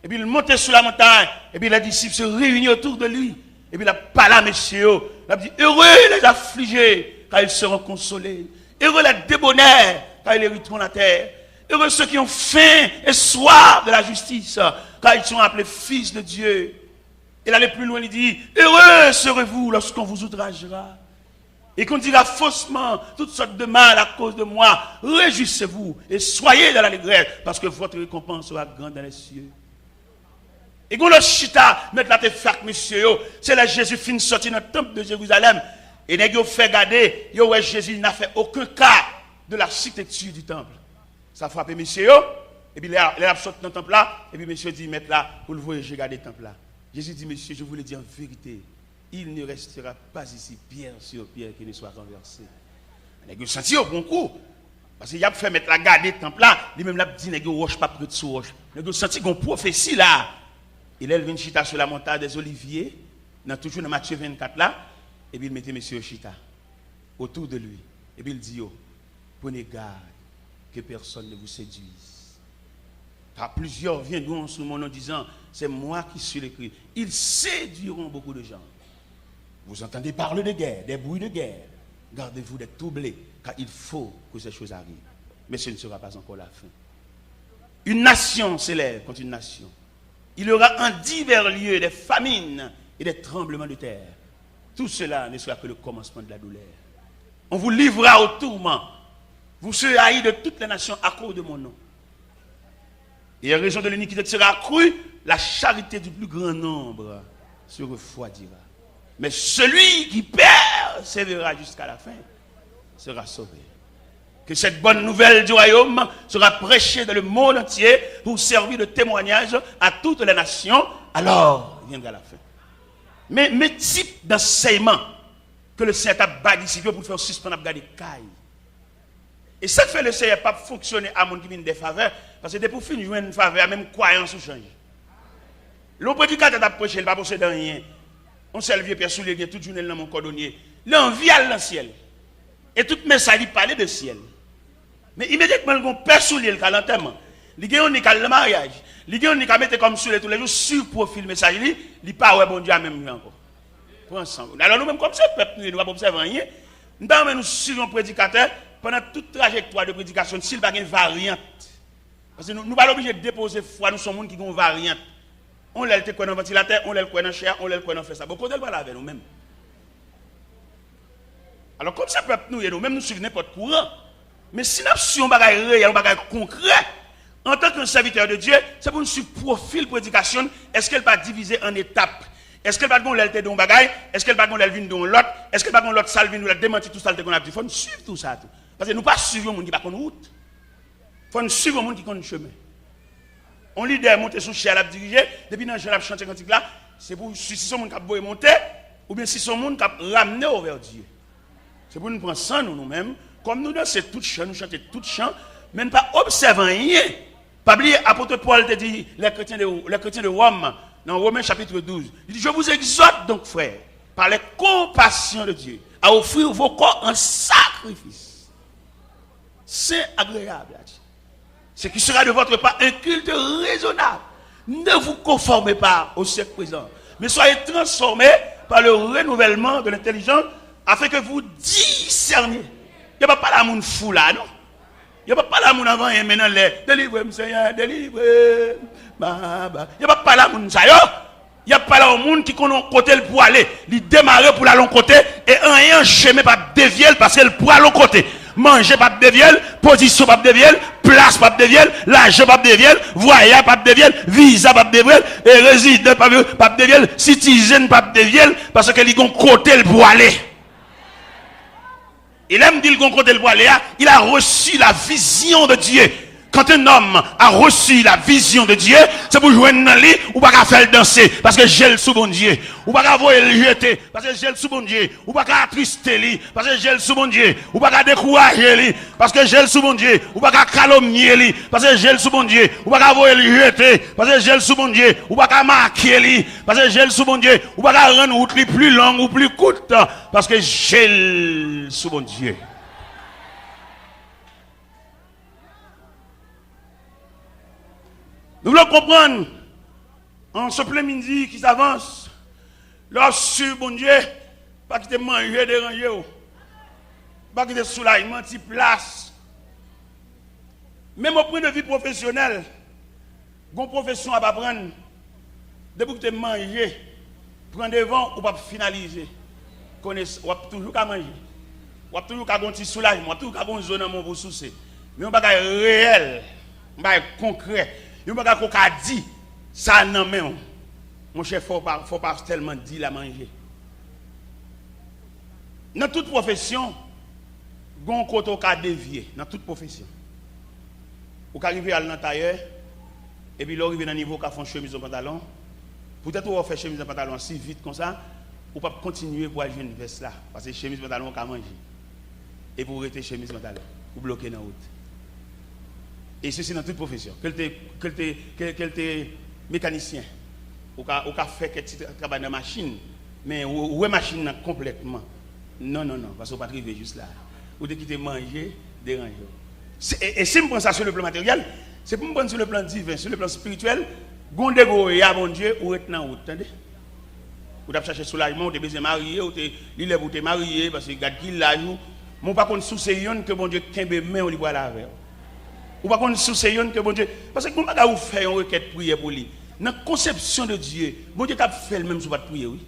[SPEAKER 1] et puis il monte sur la montagne, et puis les disciples se réunissent autour de lui. Et puis il a parlé à messieurs. Il a dit heureux les affligés, car ils seront consolés. Heureux les débonnaires, car ils hériteront la terre. Heureux ceux qui ont faim et soif de la justice, car ils sont appelés fils de Dieu. Il allait plus loin, il dit heureux serez-vous lorsqu'on vous outragera. Et qu'on dira faussement toutes sortes de mal à cause de moi. Réjouissez-vous et soyez dans l'allégresse, parce que votre récompense sera grande dans les cieux. Et quand le chita, mettre la tête fac, monsieur, c'est là Jésus finit sorti dans le temple de Jérusalem. Et les gens fait garder, Jésus n'a fait aucun cas de l'architecture du temple. Ça frappe monsieur, et puis il a sorti dans le temple là, et puis monsieur dit, mettre là, pour le voir, j'ai gardé le temple là. Jésus dit, monsieur, je vous le dis en vérité, il ne restera pas ici pierre sur pierre qui ne soit renversé. Les gens senti au bon coup. Parce qu'il a fait mettre la garde le temple là, lui-même l'a dit, les gens ne roche pas près de sous roche. Les gens senti qu'on prophétie là. Il est venu chita sur la montagne des Oliviers, toujours dans Matthieu 24 là, et puis il mettait monsieur chita autour de lui. Et puis il dit, prenez garde que personne ne vous séduise. Car plusieurs viendront sous mon nom disant, c'est moi qui suis le Christ. Ils séduiront beaucoup de gens. Vous entendez parler de guerre, des bruits de guerre. Gardez-vous d'être troublés, car il faut que ces choses arrivent. Mais ce ne sera pas encore la fin. Une nation s'élève contre une nation. Il y aura en divers lieux des famines et des tremblements de terre. Tout cela ne sera que le commencement de la douleur. On vous livrera au tourment. Vous serez haïs de toutes les nations à cause de mon nom. Et en raison de l'iniquité qui sera accrue, la charité du plus grand nombre se refroidira. Mais celui qui persévérera jusqu'à la fin sera sauvé. Que cette bonne nouvelle du royaume sera prêchée dans le monde entier pour servir de témoignage à toutes les nations, alors viendra la fin. Mais type d'enseignement que le Seigneur a bâti pour faire suspendre à garder caille. Et ça fait le Seigneur pas fonctionner à mon qui vient des faveurs, parce que pour finir jouer une faveur, même croyance ou change. Le prédicateur a prêché, il ne va pas posséder rien. On s'est levé Pierre Soulier, il y a toute journée dans mon cordonnier. L'envie à dans le ciel. Et tout message, il parlait de ciel. Mais immédiatement, le Père Soulier, le calentement, il y a le mariage, il y a mettre comme sur tous les jours sur profil message, il n'y a pas bon Dieu à même encore. Pour ensemble. Alors nous-mêmes, comme ça, peuple, nous ne pouvons pas observer rien. Nous suivons un prédicateur pendant toute trajectoire de prédication, s'il n'y a pas une variante. Parce que nous ne sommes pas obligés de déposer foi, nous sommes des gens qui ont une variante. On l'a le dans le ventilateur, on l'a le dans la chair, on l'a le dans fait ça. Beaucoup de gens avec nous-mêmes. Alors, comme ça, peuple, nous-mêmes, nous suivons n'importe courant. Mais si nous suivons un bagage réel, un bagage concret, en tant que serviteur de Dieu, c'est pour nous suivre profil prédication. Est-ce qu'elle va diviser en étapes? Est-ce qu'elle va donner l'alté d'un bagage? Est-ce qu'elle va donner l'alvin d'un l'autre? Est-ce qu'elle va donner l'autre salvin ou la démentir tout ça qu'on a dit? Il faut nous suivre tout ça. Parce que nous ne pas suivre un monde qui va connaître route. Il faut nous suivre un monde qui connaît le chemin. On leader monter sous chair la diriger, depuis dans la chanter cantique là, c'est pour si son monde qui a monter ou bien si son monde qui a ramener vers Dieu. C'est pour nous prendre ça nous-mêmes, comme nous dansons tout chant, nous chantons tout chant, même pas observant rien. Pas oublier, apôtre Paul te dit, les chrétiens de Rome, dans Romains chapitre 12, il dit, je vous exhorte donc, frères, par les compassions de Dieu, à offrir vos corps en sacrifice. C'est agréable à Dieu. Ce qui sera de votre part un culte raisonnable. Ne vous conformez pas au siècle présent, mais soyez transformés par le renouvellement de l'intelligence, afin que vous discerniez. Il n'y a pas la monde fou là, non? Il n'y a pas la monde avant et maintenant les délivrez-moi Seigneur, délivrez. Il n'y a pas la monde ça, il n'y a pas là monde qui connaît côté pour aller, il démarrer pour aller l'autre côté et rien chemin pas dévier parce qu'elle pour aller l'autre côté. Manger pas dévier, position pas dévier, place pas dévier, l'argent pas dévier, voyage pas dévier, visa pas dévier et résident pas dévier, citizen pas dévier parce que ils ont côté pour aller. Il aime dire qu'on côté le aller, il a reçu la vision de Dieu. Quand un homme a reçu la vision de Dieu, c'est pour jouer dans lui ou pas faire danser parce que j'ai le sous bon Dieu. Ou pas voir le jeter parce que j'ai le sous bon Dieu. Ou pas attrister lui parce que j'ai le sous bon Dieu. Ou pas décourager lui parce que j'ai le sous bon Dieu. Ou pas calomnier lui parce que j'ai le sous bon Dieu. Ou pas voir le jeter parce que j'ai le sous bon Dieu. Ou pas marquer lui parce que j'ai le sous bon Dieu. Ou pas rendre route plus longue ou plus courte parce que j'ai le sous bon Dieu. Nous voulons comprendre, en ce plein midi qui s'avance, lorsque bon Dieu, pas quitter manger, déranger, pas quitter soulagement, petit place. Même au point de vue professionnel, une profession à pas prendre, depuis que tu manger, prendre devant ou pas finaliser. On va toujours qu'à manger, on va toujours qu'à un petit soulagement, on va toujours qu'à une zone pour soucier. Mais on va pas réel, on va concret. Il ne faut pas qu'on dit ça non mais mon chef faut pas tellement dire la manger. Dans toute profession, gon côté ka dévier dans toute profession. Ou ka arriver à l'intérieur et puis l'arriver dans niveau ka font chemise au pantalon. Peut-être on va faire chemise au pantalon si vite comme ça ou pas continuer pour aller une veste là parce que chemise pantalon ka manger. Et pour rester chemise pantalon ou bloquer dans route. Et ceci dans toute profession. Quel t'es mécanicien, ou qu'a fait quelque travail dans la machine, mais où est machine complètement. Non, parce qu'on ne peut pas arriver juste là. Ou de quitter manger, déranger. Et si je pense ça sur le plan matériel, c'est pour me prendre sur le plan divin, sur le plan spirituel, gondego et bon Dieu, ou est dans route, attendez. Ou tu as cherché soulagement, ou tu es besoin de marier, ou tu es marié, parce que regarde qui l'a joue. Mon pas contre sous que bon Dieu kembe main ou li boit la verre. Ou pas qu'on sous que bon Dieu parce que bon pas ou faire une requête prière pour lui. Dans la conception de Dieu, bon Dieu t'a fait le même sur votre prière oui.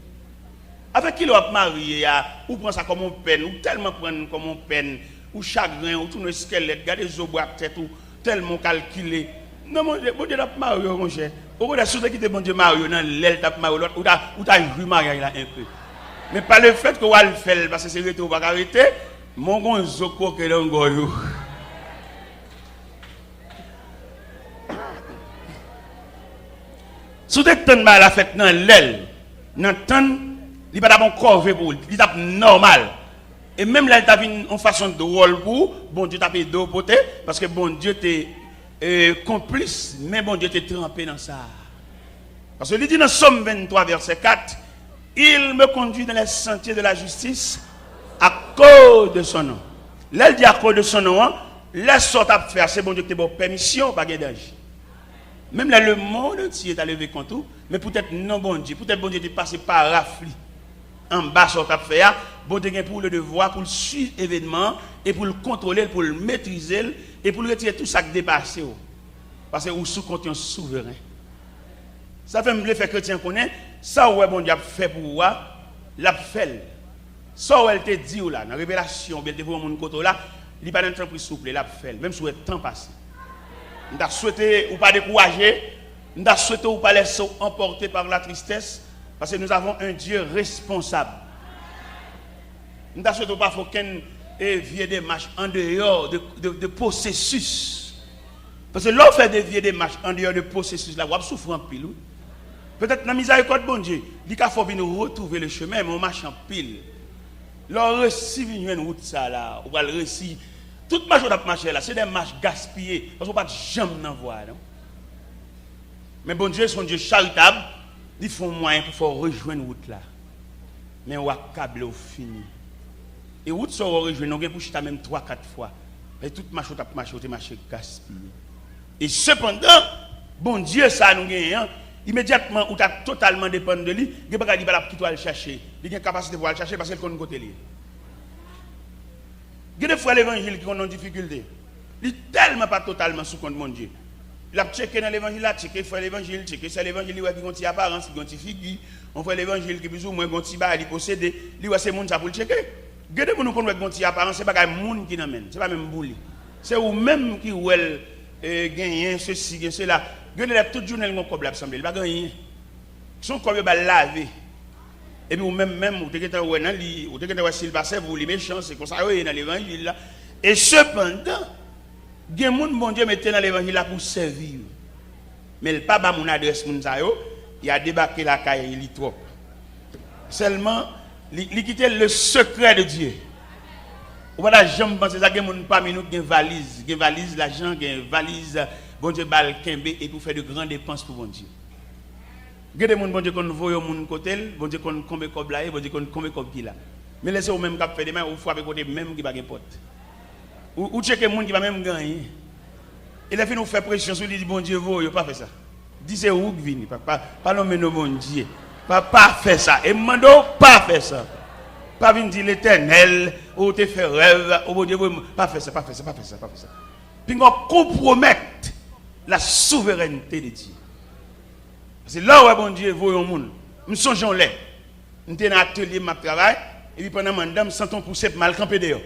[SPEAKER 1] Avec qui l'on marié ou prend ça comme une peine ou tellement prendre comme une peine ou chagrin ou tout le squelette, garder les os bois tête ou tellement calculé. Non mon Dieu t'a marié mon cher. Au bout de sous qui te bon Dieu marié dans l'aile t'a marié l'autre ou t'a vu mariage là un peu. Mais pas le fait que on le faire parce que c'est retour pas arrêter, mon gon zoko que l'on Si vous êtes mal la fête dans l'aile, dans le temps, il n'y a pas de corvée pour lui, il est normal. Et même là, il a une façon de rôle pour, bon Dieu t'a payé deux potés, parce que bon Dieu t'es complice, mais bon Dieu t'es trempé dans ça. Parce que il dit dans Somme 23, verset 4, il me conduit dans les sentiers de la justice à cause de son nom. Là, il dit à cause de son nom, laisse ce à faire, c'est bon Dieu qui t'a donné permission, pas de danger. Même là, le monde entier est levé contre tout, mais peut-être non, bon Dieu. Peut-être bon Dieu est passé par rafli. En bas, sur ta fait, bon Dieu pour le devoir, pour le suivre l'événement, et pour le contrôler, pour le maîtriser, et pour le retirer tout ça qui dépasse. Parce que vous sous compte souverain. Ça fait me faire chrétien connaît, ça ouais bon Dieu a fait pour vous, l'a fait. Ça où elle te dit là, dans la révélation, elle te voit mon côté là, il pas d'un temps plus souple, l'a fait, même si le temps passé. Nous avons souhaité ou pas décourager, nous avons souhaité ou pas laisser emporter par la tristesse, parce que nous avons un Dieu responsable. Nous avons souhaité ou pas faire qu'un vieux démarche en dehors de processus. Parce que l'on fait dévier des marches en dehors de processus là, on souffre en pile. Peut-être dans la miséricorde bon Dieu, il faut venir retrouver le chemin, mais on marche en pile. L'on réussit une route ça là, on va le réussir. Toute marche on a marché là, c'est des marches gaspillées, parce qu'on pas de jamais n'en voir. Mais bon Dieu, son Dieu charitable, il faut moyen pour rejoindre la route là. Mais on va câbler au fini. Et route ça on rejoindre, on va pour même 3-4 fois. Et toute marche on a marché gaspillé. Et cependant, bon Dieu, ça nous gagne. Immédiatement, ou tu as totalement dépendre de lui, il n'y a pas de aller chercher. Il a une capacité pour aller chercher parce qu'il connaît côté lui. Il y a des fois l'évangile qui ont une difficulté. Il n'est tellement pas totalement sous compte mon Dieu. Il a checké dans l'évangile, il a checké l'évangile, checké c'est l'évangile qui a une apparence, qui a une figure. On fait l'évangile qui plus ou moins un petit bar, il possède, il a ces gens pour le checker. Il y a des gens qui ont une apparence, ce n'est pas un monde qui n'amène, ce n'est pas même bouli. C'est vous-même qui ou elle gagne ceci, gagne cela. Il y a toute journée qui ont assemblé, il n'y a pas gagné. Son corps est lavé. Et puis ou même, vous avez s'il passe, vous les méchants, c'est comme ça, dans l'évangile là. Et cependant, il y a des gens bon Dieu mettait dans l'évangile là pour servir. Mais le pas mon adresse, il a débarqué la caille, il est trop. Seulement, il quittait le secret de Dieu. Voilà, j'aime penser ça, il y a des gens parmi nous qui ont une valise l'argent, qui ont une valise, bon Dieu, bal, kembe, et pour faire de grandes dépenses pour bon Dieu. Il y a des gens, bon Dieu, qu'on voit au monde côté, bon Dieu, qu'on combe comme là, bon Dieu, qu'on combe comme qui là. Mais laissez-vous même qui fait des mains, ou frappez côté même qui va gagner pote. Ou checker les gens qui va même gagner. Et là, nous fait pression sur lui, dit bon Dieu, vous, il pas fait ça. Dis c'est où qui vient, pas nommer nos bon Dieu. Pas faire ça. Et mando pas faire ça. Pas venir dire l'éternel, ou te fait rêve, ou bon Dieu, pas faire ça. Puis on compromettre la souveraineté de Dieu. C'est là où bon Dieu voit au monde. Nous songeons là. Nous sommes dans l'atelier, je travaille, et puis pendant un moment, sentons pousser mal campé dehors.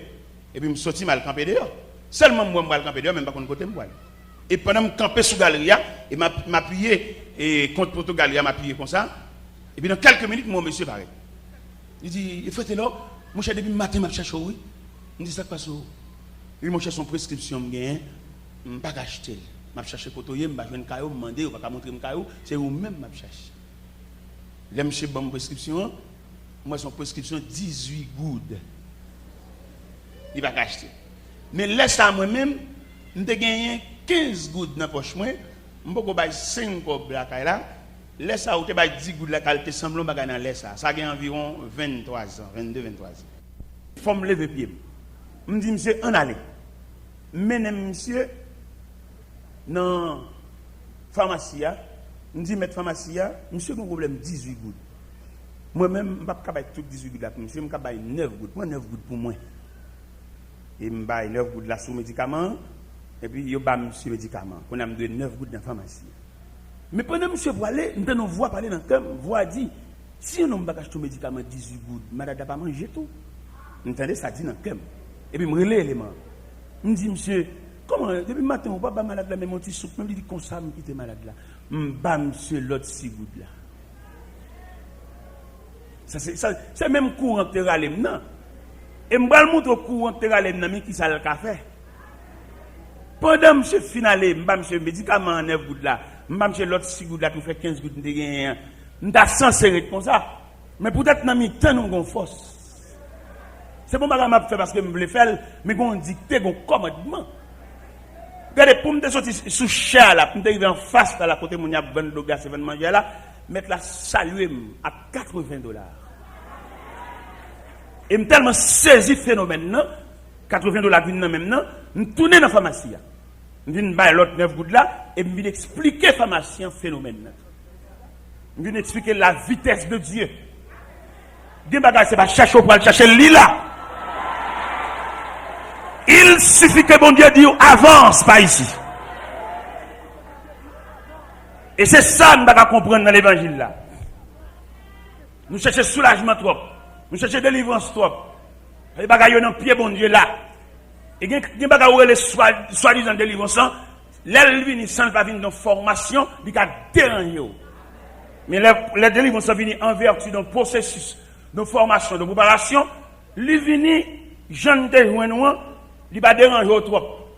[SPEAKER 1] Et puis je sorti mal campé dehors. Seulement moi, je mal campé dehors, même pas qu'on côté moi. Et pendant que je campais sous galerie, et m'appuyer, et contre Portugal, m'appuyer comme ça. Et puis dans quelques minutes, mon monsieur paraît. Il dit, il faut être là, mon cher, depuis le matin, je cherche, oui. Il dit, ça passe où? Il m'a cherché son prescription, je ne peux pas acheter. Je cherche pour toi, je vais un caillou, je vais demander, je vais pas montrer un caillou, c'est vous-même que je cherche. Là, monsieur, bonne prescription, moi, son prescription, 18 gouttes. Il va acheter. Mais laisse ça moi-même, je vais gagner 15 gouttes dans la poche, je ne peux pas 5 gouttes là. Laisse ça, ou te 10 gouttes la qualité, semblant que je laisse ça. Ça gagne environ 23 ans, 22, 23 ans. Il faut me lever pied. Je me dis, monsieur, en allez. Menez monsieur dans la pharmacie. Je me dis, mettre pharmacie, monsieur, j'ai un problème 18 gouttes. Moi-même, je ne peux pas faire toutes 18 gouttes là pour monsieur, je peux faire 9 gouttes. Moi, 9 gouttes pour moi. Et je vais 9 gouttes là sous médicament. Et puis, je vais monsieur médicament. On a 9 gouttes dans la pharmacie. Mais pendant que monsieur aller, nous avons voix parler dans le cœur, voix dit, si on n'a pas acheté un médicament 18 gouttes, madame n'a pas mangé tout. Vous entendez ça dit dans le cœur. Et puis, je me relève l'élément. Je me dis, monsieur, comment, depuis le matin, on ne va pas malade là, mais mon petit soupe, je me dis, comme ça, je suis malade là. Je vais monsieur l'autre 6 gouttes là. C'est même courant de râler, non. Et je vais montrer au courant de râler, mais qui ça le café. Pendant que monsieur finalé, je vais monsieur médicament en 9 gouttes là. Je vais monsieur l'autre 6 gouttes là pour faire 15 gouttes de gain. Je suis censé comme ça. Mais peut-être dans mes temps, nous avons force. C'est bon, je vais faire parce que je veux faire, mais je vais dicter un commandement. Regardez, pour me sortir sous cher là, pour me arriver en face à la côté où il y a 20 $, c'est 20 manger là, mettre la saluer à $80. Et je tellement saisi le phénomène, $80 viennent maintenant, je tourne dans la pharmacie. Je viens de l'autre 9 gouttes là, et je viens expliquer à la pharmacie un phénomène. Je viens expliquer la vitesse de Dieu. Dieu ne c'est pas chercher pour aller chercher le lit là. Il suffit que bon Dieu dise avance pas ici. Et c'est ça que nous devons comprendre dans l'évangile là. Nous cherchons soulagement trop. Nous cherchons délivrance trop. Les bagailles dans pied bon Dieu là. Et les bagailles les soi-disant délivrance, l'aile vient sans pas venir dans formation, il va déranger. Mais les délivrances viennent en vertu d'un processus de formation, de préparation, il vient jeune de joindre, il va déranger trop.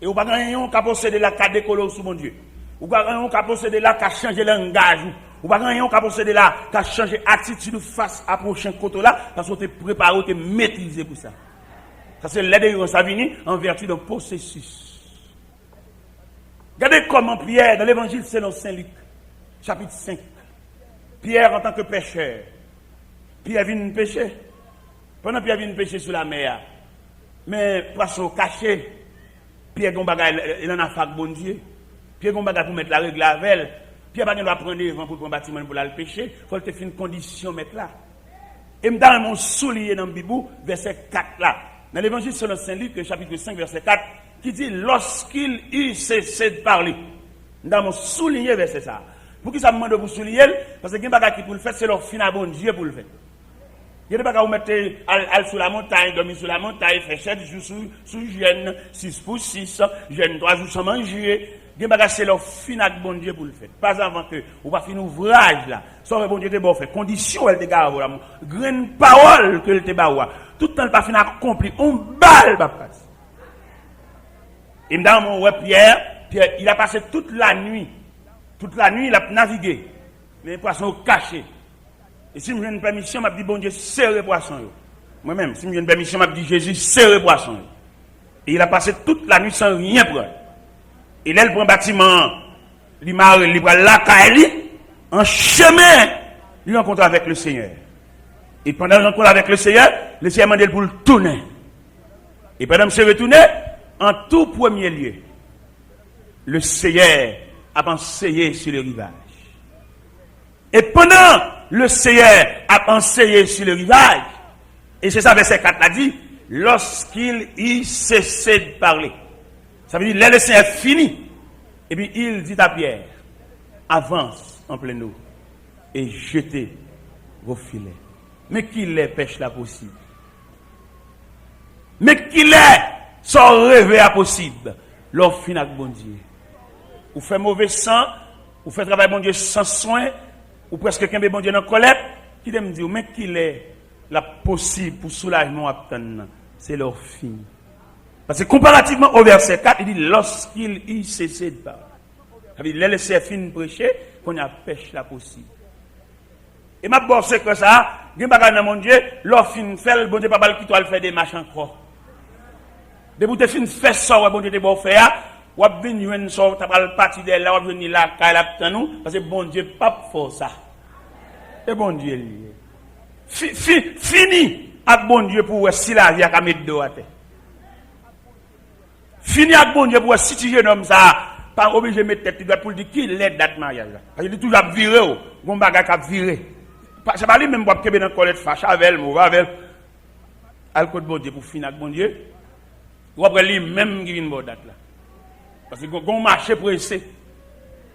[SPEAKER 1] Et ou pas rien qui posséder là qui décoller sous mon Dieu. Ou pas rien qui posséder là qui changer langage. Ou pas rien qui posséder là qui changer attitude face à prochain côté là parce que tu es préparé, tu es maîtrisé pour ça. Ça c'est l'aide de ça vient en vertu d'un processus. Regardez comment Pierre dans l'évangile selon Saint Luc chapitre 5. Pierre en tant que pêcheur. Pierre vient pêcher. Pendant Pierre vient pêcher sur la mer. Mais poisson caché. Pierre gon bagay il en a fait bon Dieu. Pierre gon bagay pour mettre la règle avec elle. Pierre pas doit prendre devant pour prendre bâtiment pour aller pêcher, faut te faire une condition mettre là. Et m'dame mon soulier dans Bibou verset 4 là. Dans l'évangile selon Saint Luc chapitre 5 verset 4 qui dit lorsqu'il eut cessé de parler. M'dame mon soulier verset ça. Pour qui ça me demande pour soulier parce que gen bagay qui pour le faire c'est leur fin à bon Dieu pour le faire. Il y a des bagages où mettre al sur la montagne, dormir sur la montagne, faire 7 jours sous jeûne, 6 pour 6, jeûne 3 jours sans manger. Il y a des bagages c'est leur fin avec bon Dieu pour le faire. Pas avant que ou pas finir ouvrage là. Sauf que bon Dieu te bon fait condition elle te garde là. Grande parole que elle te ba tout le temps pas finir accompli. On balle pas passe. Et dans mon Pierre, il a passé toute la nuit. Toute la nuit il a navigué. Les poissons cachés. Et si je viens une permission, je dis bon Dieu, serrez poisson. Moi-même, si je viens une permission, je dis Jésus, serrez poisson. Et il a passé toute la nuit sans rien prendre. Et là, il prend un bâtiment, il marre, il prend la caille, en chemin, il rencontre avec le Seigneur. Et pendant la rencontre avec le Seigneur m'a dit pour le tourner. Et pendant que je retourné, en tout premier lieu, le Seigneur a enseigné sur le rivage. Et pendant le Seigneur a enseigné sur le rivage, et c'est ça verset 4 l'a dit, lorsqu'il y cessait de parler. Ça veut dire, le Seigneur fini. Et puis il dit à Pierre, avance en pleine eau et jetez vos filets. Mais qu'il est pêche là possible. Mais qu'il est sans rêver à possible. L'offre fin avec bon Dieu. Ou fait mauvais sang, ou fait travail bon Dieu sans soin, ou presque quelqu'un bon Dieu dans colère, qui me dit, mais qu'il est la possible pour soulagement à obtenir, c'est leur fin. Parce que comparativement au verset 4, il dit, lorsqu'il y cessait de parler. Ça veut dire, laisser fin prêcher, qu'on a pêche la possible. Et ma bosse que ça, il y a mon Dieu, leur fin fait, le bon Dieu pas mal qui doit faire des marches encore. De vous te fin fait ça, bon Dieu te bon faire, ou a venir une sorte, t'as pas le parti de là, ou venir là, quand il nous, parce que bon Dieu pas pour ça. Et bon Dieu lié. Fini avec bon Dieu pour si la vie a mettre dos à terre. Fini avec bon Dieu pour si tu jeune homme ça, pas obligé de mettre tête pour dire qui l'aide date mariage là. Parce que toujours viré, bon bagage a viré. C'est pas lui même pour que dans colère fâche avec elle, al côté bon Dieu pour finir avec bon Dieu. Ou après lui même qui vient bon date là. Parce que gon marché pressé.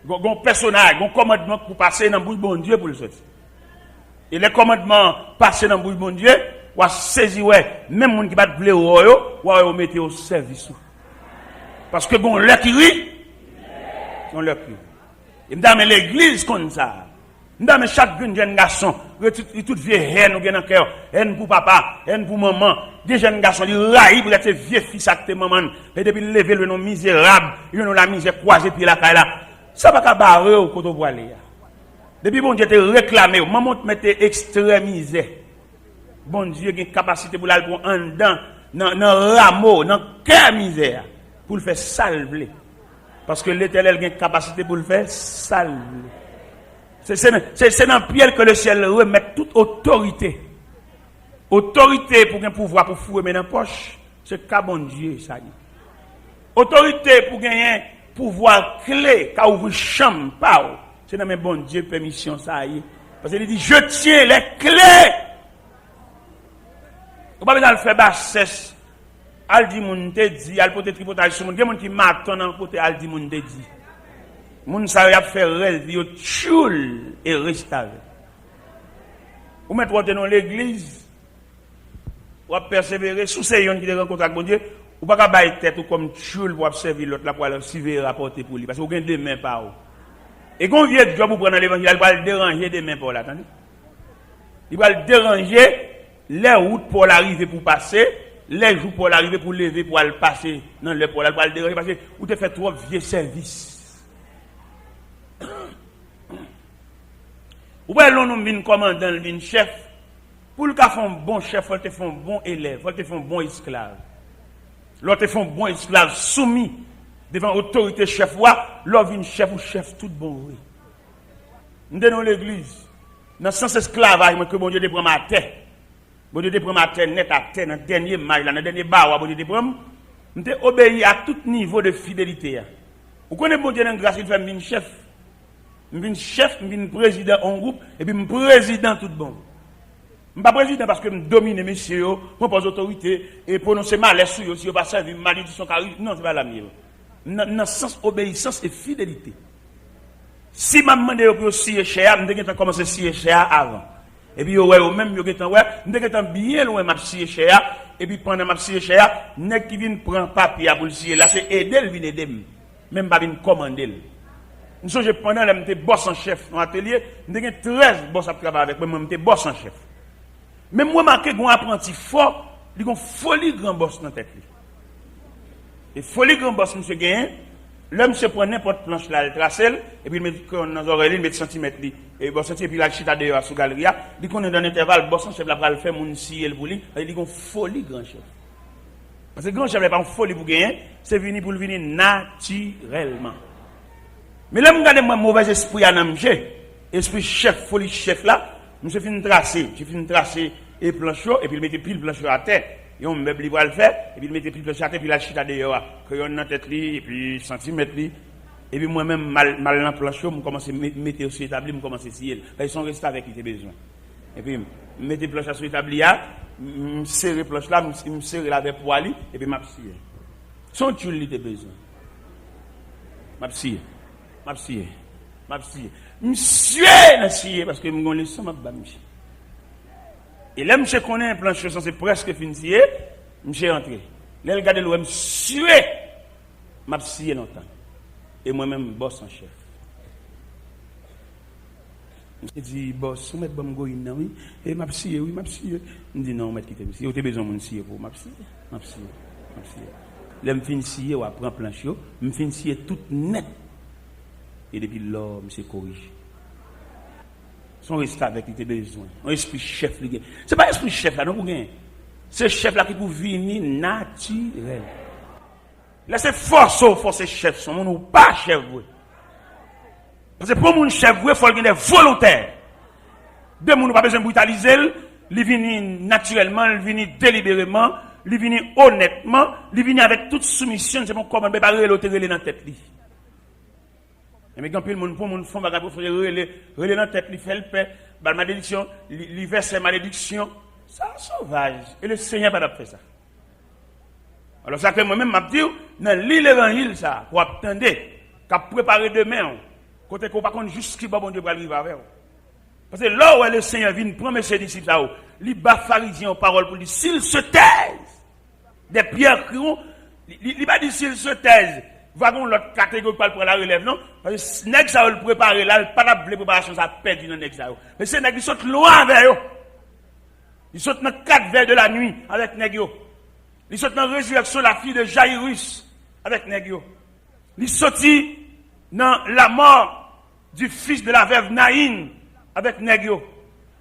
[SPEAKER 1] Gon personnage, gon commandement pour passer dans bouche bon Dieu pour le sortir. Et les commandements passés dans bouche bon Dieu, ou a saisi ouais, même monde qui va te vouloir ou a mettre au service. Parce que bon leur qui rit, on leur qui. Et m'dame l'église comme ça. M'dame chaque jeune garçon, toute vieille haine ou bien dans cœur, haine pour papa, haine pour maman, des jeunes garçons, ils raillent pour être vieux fils avec tes mamans, et depuis lever le nom misérable, ils ont la misère croisée puis la caille là. Ça va pas barrer au côté voilé. Depuis bon Dieu te réclamé, maman te mette extrémisé. Bon Dieu a une capacité pour l'aller en dedans, dans rameau, dans cœur misère, pour le faire salver. Parce que l'Éternel a une capacité pour le faire salver. C'est dans Pierre que le ciel remet toute autorité. Autorité pour un pouvoir pour fouer dans la poche, c'est qu'à bon Dieu, ça y est. Autorité pour gagner pouvoir clé, qu'à ouvrir chambre, pas. C'est dans mes bon Dieu permission, ça y est. Parce qu'il dit, je tiens les clés. Vous ne pouvez pas faire bassesse. Al dit, moun te dit, al pote tripotage sur moun. Il y a moun qui m'attend dans pote, al dit, moun te dit. Moun sa y a fait rêve, yo tchoul et restauré. Vous mettez dans l'église, vous persévérer, sous ces gens qui rencontrent avec mon Dieu, vous ne pouvez pas bailler tête ou comme tchoul pour observer l'autre là pour aller suivre rapporter pour lui. Parce que vous avez des mains par où. Et quand vous vieux job vous prenez l'évangile, il va le déranger des mains pour l'attendre. Il va le déranger les routes pour l'arriver pour passer, les jours pour l'arriver, pour lever, pour aller passer dans le pour aller déranger, parce que vous te fait trop vieux service. Ou bien l'on vient commandant, vient chef. Pour le cas faire un bon chef, il te fait un bon élève, il te fait un bon esclave. L'autre te fait un bon esclave soumis devant l'autorité chef, l'autre vient chef ou chef tout bon. Nous sommes dans l'église. Dans le sens esclavage, que bon Dieu te prend ma terre. Bon Dieu te prend ma terre net à terre, dans le dernier mail, dans le dernier bar, bon Dieu te prend. Nous te obéi à tout niveau de fidélité. Vous connaissez bon Dieu dans la grâce, il fait un chef. Je suis chef, je suis président en groupe, et puis je suis président tout bon. Je ne suis pas président parce que je domine messieurs, je propose autorité, et prononcer mal sur eux, si je ne pas servir malédiction, non, ce n'est pas la mienne. Dans le sens obéissance et fidélité. Si je me demande pour scier cher, je vais commencer à scier cher avant. Et puis, même, je vais bien loin de scier cher, et puis pendant ma scier cher, je qui vient prendre papier pour le scier, là, c'est aider, il vient aider. Même pas venir commander. Nous sommes pendant que j'étais boss en chef dans l'atelier, j'ai 13 boss à travailler avec moi, j'étais boss en chef. Mais moi, je marqué un apprenti fort, il a une folie grand boss dans la tête. Et folie grand boss, monsieur Gain, l'homme se prend n'importe planche là, il trace, et puis il met dans les oreilles, il met centimètres, et boss et puis il a chita dehors sous la galerie, il connaît dans l'intervalle, boss en chef là, pour faire mon si pour lui, il a une folie grand chef. Parce que grand chef n'est pas une folie pour gagner, c'est venu pour le venir naturellement. Mais là, je regarde mon mauvais esprit à Namché, esprit chef, folie chef là, je suis fini de tracer et planchot, et puis il mettait pile planchot à terre, et on meuble va le faire, et puis il mettait pile planchot à terre, puis la chita dehors, crayon dans la tête, et puis centimètre, et puis moi-même, mal dans le planchot, je commence à mettre sur l'établi, je commence à scier. Ils sont restés avec qui j'ai besoin. Et puis, je mettais planchot sur l'établi, je serre planchot là, je serre avec poil, et puis je scier. Son tuile, il a besoin. Je scier. Monsieur n'a scié parce que je connais ça, monsieur. Et là, monsieur connaît un plancher, c'est presque fini, monsieur rentré. Là, regardez le monsieur, m'a scié longtemps. Et moi-même, boss en chef. Je dis, boss, vous mettez bon goïne, oui, et m'a scié, oui, m'a scié. Je dis, non, mettez quitter, monsieur. Vous avez besoin de scier pour m'a scié. Là, je finis scier, ou après plancher, je finis scier tout net. Et depuis là, monsieur corrige. Son resté avec qui besoin. Un esprit chef. Ce n'est pas esprit chef là, non, pour gagner. C'est chef là qui peut venir naturel. Là, c'est force chef, son monde ou pas chef. Parce que pour mon chef, il faut qu'il y ait des volontaires. Deux monde pas besoin de brutaliser, il vient naturellement, il vient délibérément, il vient honnêtement, il vient avec toute soumission, c'est bon comment préparer l'autre dans la tête. Mais quand le monde pour mon fond va relais dans la tête, il fait le paix, la malédiction, il verse la malédiction, ça sauvage. Et le Seigneur n'a pas fait ça. Alors ça que moi-même m'a dit dans l'évangile ça pour attendre qu'à préparer demain côté qu'on pas contre juste qui bon Dieu va vivre avec. Parce que là où le Seigneur vient prendre ses disciples là, les bas pharisiens en parole pour dire s'ils se taisent des pierres crient, il va dire s'ils se taisent wagon l'autre catégorie pour la relève non parce que nèg ça le préparer là pas la préparation ça perdu dans nèg ça mais c'est nèg qui saute loin avec eux ils sautent dans 4 vers de la nuit avec nèg yo ils sautent dans résurrection la fille de Jairus avec nèg yo ils sorti dans la mort du fils de la veuve Naïn avec nèg yo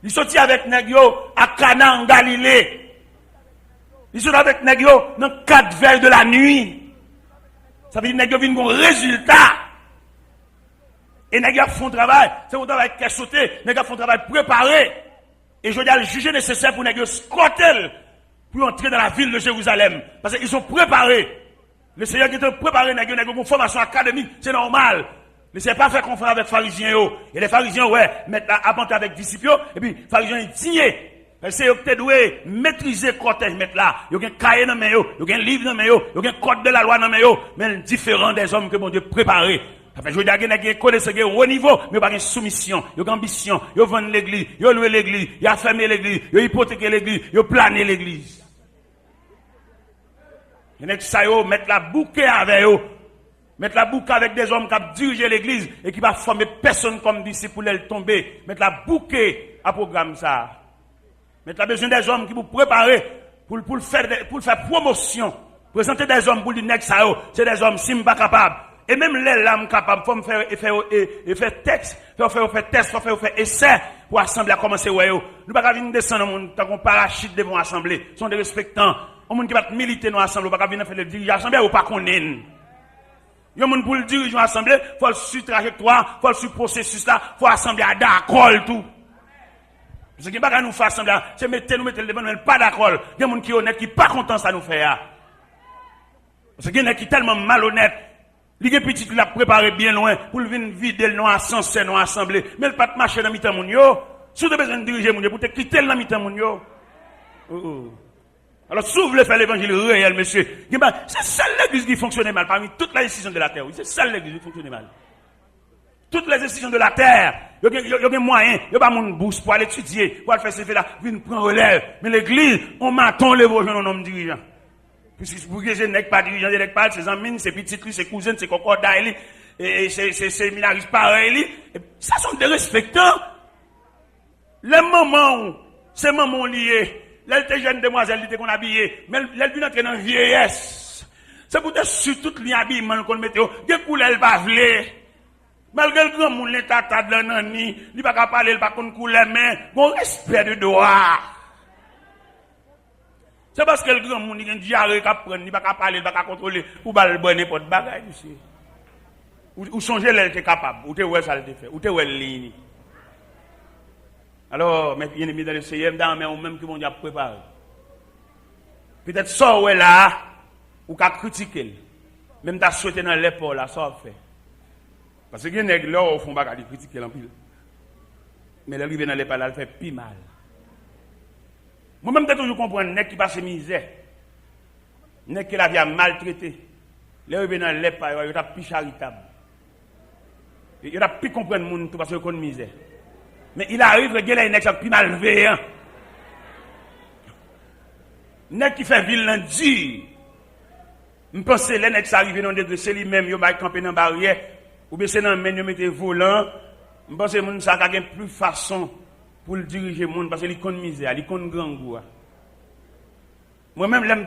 [SPEAKER 1] ils sorti avec nèg yo à Cana en Galilée ils sont avec nèg yo dans 4 vers de la nuit. Ça veut dire que nous avons un résultat. Et nous avons un travail. C'est un travail qui est sauté. Nous avons un travail préparé. Et je dois le juger nécessaire pour nous squatter pour entrer dans la ville de Jérusalem. Parce qu'ils sont préparés. Le Seigneur qui est préparé, nous avons une formation académique. C'est normal. Mais ce n'est pas faire confiance avec les pharisiens. Et les pharisiens, mettent la apporter avec les disciples. Et puis, les pharisiens, ils tiennent. C'est eux qui doivent maîtriser le cortège, mettre là. Il y a un cahier dans mes yeux, il y a un livre dans mes yeux, il y a un code de la loi dans mes yeux, mais différent des hommes que mon Dieu préparé. Ça fait je veux dire qu'il y a des connaissances au haut niveau, mais pas de soumission, il y a ambition, il y a vendre l'église, il y a loué l'église, il y a fermé l'église, il y a hypothéqué l'église, il y a plané l'église. Il y a qui mettre la bouquet avec eux, mettre la bouquet avec des hommes qui ont dirigé l'église et qui va former personne comme disciple pour les tomber, mettre la bouquet à programme ça. Mais tu as besoin des hommes qui vous préparent
[SPEAKER 2] pour faire promotion, présenter des hommes pour dire que ça, c'est des hommes si pas capables. Et même les lames capables, il faut faire texte, faire test, faire essai pour l'Assemblée à commencer. Nous ne pouvons pas venir descendre dans tant qu'on parachute devant l'Assemblée. Ce sont des respectants. On ne peut pas militer dans l'Assemblée, on ne peut pas venir faire le dirigeant de l'Assemblée ou pas qu'on est. Il y a un monde pour le dirigeant de l'Assemblée, il faut le suivre trajectoire, il faut le suivre processus là, il faut l'Assemblée à d'accord tout. Parce que pas nous faire l'Assemblée, c'est mettre le devant, mais pas d'accord. Il y a des gens qui sont honnêtes, qui ne sont pas contents ça nous fait. Parce qu'il y a des gens qui sont tellement malhonnêtes. Il y a des petits qui l'ont préparé bien loin pour venir vider le nom à sens dans l'Assemblée. Mais il ne pas te marcher dans le mi-temps, mon yo. Si vous avez besoin de diriger, mon yo, pour te quitter dans le mi-temps, mon yo. Alors, si vous voulez faire l'évangile réel, monsieur, c'est celle l'église qui fonctionne mal parmi toutes les décisions de la terre. C'est celle l'église qui fonctionne mal. Toutes les décisions de la terre, il y a des moyens, il n'y a pas mon bourse pour aller étudier, pour aller faire ce fait-là, venir prendre relève. Mais l'église, on m'attend les beaux jeunes hommes dirigeants. Puisque pour que je n'ai pas dirigeant, je n'ai pas ses amis, ses petites, ses cousines, ses cocodailles, et ses séminaristes pareils. Ça sont des respectants. Les mamans, ces mamans liées, les étaient jeunes demoiselles qu'on habillées, mais elles viennent entrer dans la vieillesse. C'est pour te sur toutes les habillements qu'on mette, des couleurs, elles va vler. Malgré le grand monde, les tata de l'année, il ne va pas parler, il ne va pas couleur, mais bon respect de droit. C'est parce que le grand monde, il a un diarrhée qui prend, il ne va pas parler, il ne va pas contrôler, ou pas le bon n'importe bagaille ici. Ou changer l'elle est capable, ou te ouais ça le fait, ou te ouais ligne. Alors, mes bien-aimés dans le CM, dans mais ou même qui vont déjà préparer. Peut-être ça ouais là, ou qu'à critiquer. Même t'as souhaité dans l'épaule là, ça fait. Parce que les nègres là au fond pas critiquer en pile. Mais là arrivé dans l'épaule là, elle fait plus mal. Moi-même, je toujours comprendre nègre qui passe misère. Nègre qui la vie a maltraité. Là, il dans l'épaule, il est plus charitable. Il a plus comprendre le monde parce qu'il connaît misère. Mais il arrive que les nègres sont plus malveillants. Nègre qui fait vilain dur. Je pense que les nègres qui arrivent dans le degré, c'est lui-même, il va camper dans la barrière. Ou bien c'est dans le menu, il met volant. Je pense que les gens ont plus façon pour le diriger le monde parce qu'il connaît misère, il connaît grand goût. Moi-même, j'aime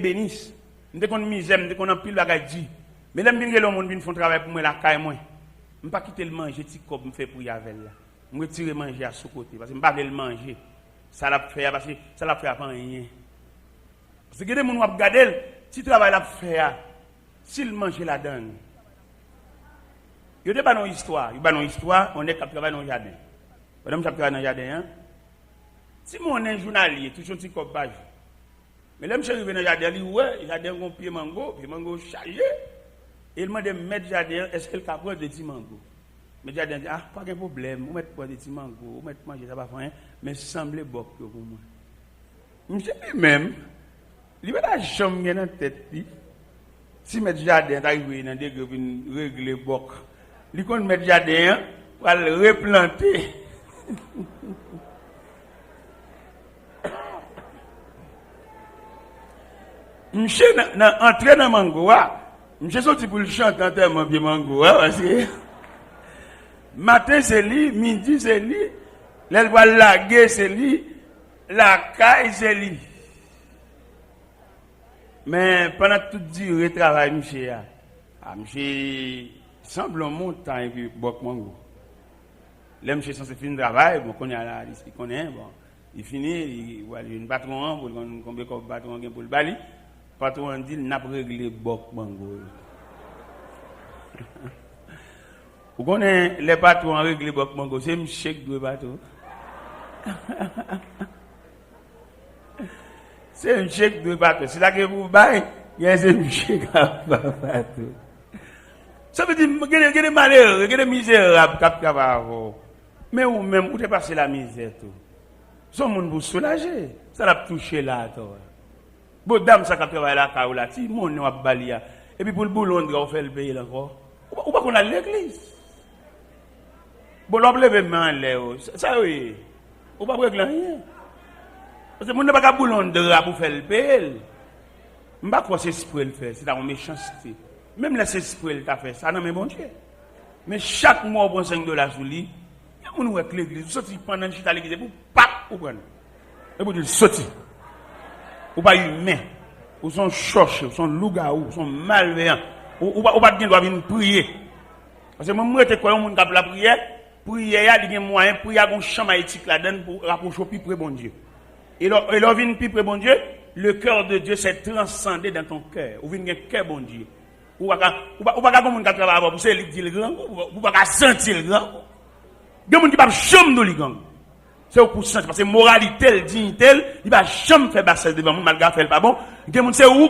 [SPEAKER 2] bénisse. Je connais misère, je connais pile bagaille. Mais j'aime bien que le monde font travail pour moi, la caille moi. Je ne pas quitter le manger, petit cop me fait pour y avec là. Je retire manger à ce côté parce que je ne pas le manger. Ça l'a fait parce que ça l'a fait avant rien. Parce que des gens qui regardent, si travail l'a fait, s'il mange la donne. Il y a pas une histoire, on est capable travailler dans le jardin. Madame ça travaille dans le jardin hein. Si mon est journalier, toujours un petit cop bage. Mais là monsieur arrivé dans le jardin, il ouais, jardin un pied mango chargé. Et il m'a dit mettre jardin, est-ce qu'elle capable de petits mango? Mais jardin dit ah pas de problème, on met pas de petits mango, on met manger ça pas rien, mais semblait bon pour moi. Monsieur lui-même, il va la chambre dans la tête si mettre jardin arrivé dans des régler boc. Il compte mettre jardin pour le replanter. Monsieur entré dans mango, monsieur sorti pour le chanter en termes de mango, parce que matin c'est lui, midi c'est lui, l'aile va laguer c'est lui, la caille c'est lui. Mais pendant toute durée travail, monsieur, monsieur semble un montant et puis boc mango. Là, monsieur censé finir le travail, bon, il connaît, bon, il finit, il voit une patron, pour combien de patron pour le bali. Le patron dit, il n'a pas réglé boc mango. Vous connaissez les patrons réglé boc mango, c'est un chèque de bateau. C'est un chèque de bateau. C'est là que vous baillez, il y a un chèque de bateau. Ça veut dire qu'il y a des malheurs, il y a des misérables qui travaillent. Mais ou même, où tu passé la misère tout. Son monde vous soulager. Ça l'a touché là, toi. Bon, dame, ça travaille là, là, si mon nom a balia. Et puis pour le boulot, on fait le pays encore. Ou pas qu'on a l'église. Bon, l'on lève main là, ça oui. Ou pas régler rien. Parce que mon n'a pas qu'à boulot de pour faire le pays. Je ne sais pas quoi c'est ce qu'il le fait, c'est dans la méchanceté. Même là, c'est ce qu'il t'a fait, ça n'a même bon Dieu. Mais chaque mois, on prend $5 sur lui. On nous avec l'église, vous sortez pendant que je suis à l'église, vous pas, vous prenez. Et vous dites, sortez. ou pas humain, ou sont choche, ou sont loup-garou, ou sont malveillants, ou pas de droit venir prier. Parce que moi, je crois que mon cap la prière, il y a des moyens, il y a un champ éthique là-dedans pour rapprocher plus près bon Dieu. Et là, vient plus près bon Dieu, le cœur de Dieu s'est transcendé dans ton cœur. Ou vient un cœur bon Dieu. Ou pas comme mon cap travail pour c'est dit le grand, ou pas sentir le grand. Il y a des gens qui ne peuvent jamais le grand. C'est pour sentir, parce que moralité, dignité, il va jamais faire basse devant moi, malgré faire pas bon. Il y a des gens c'est où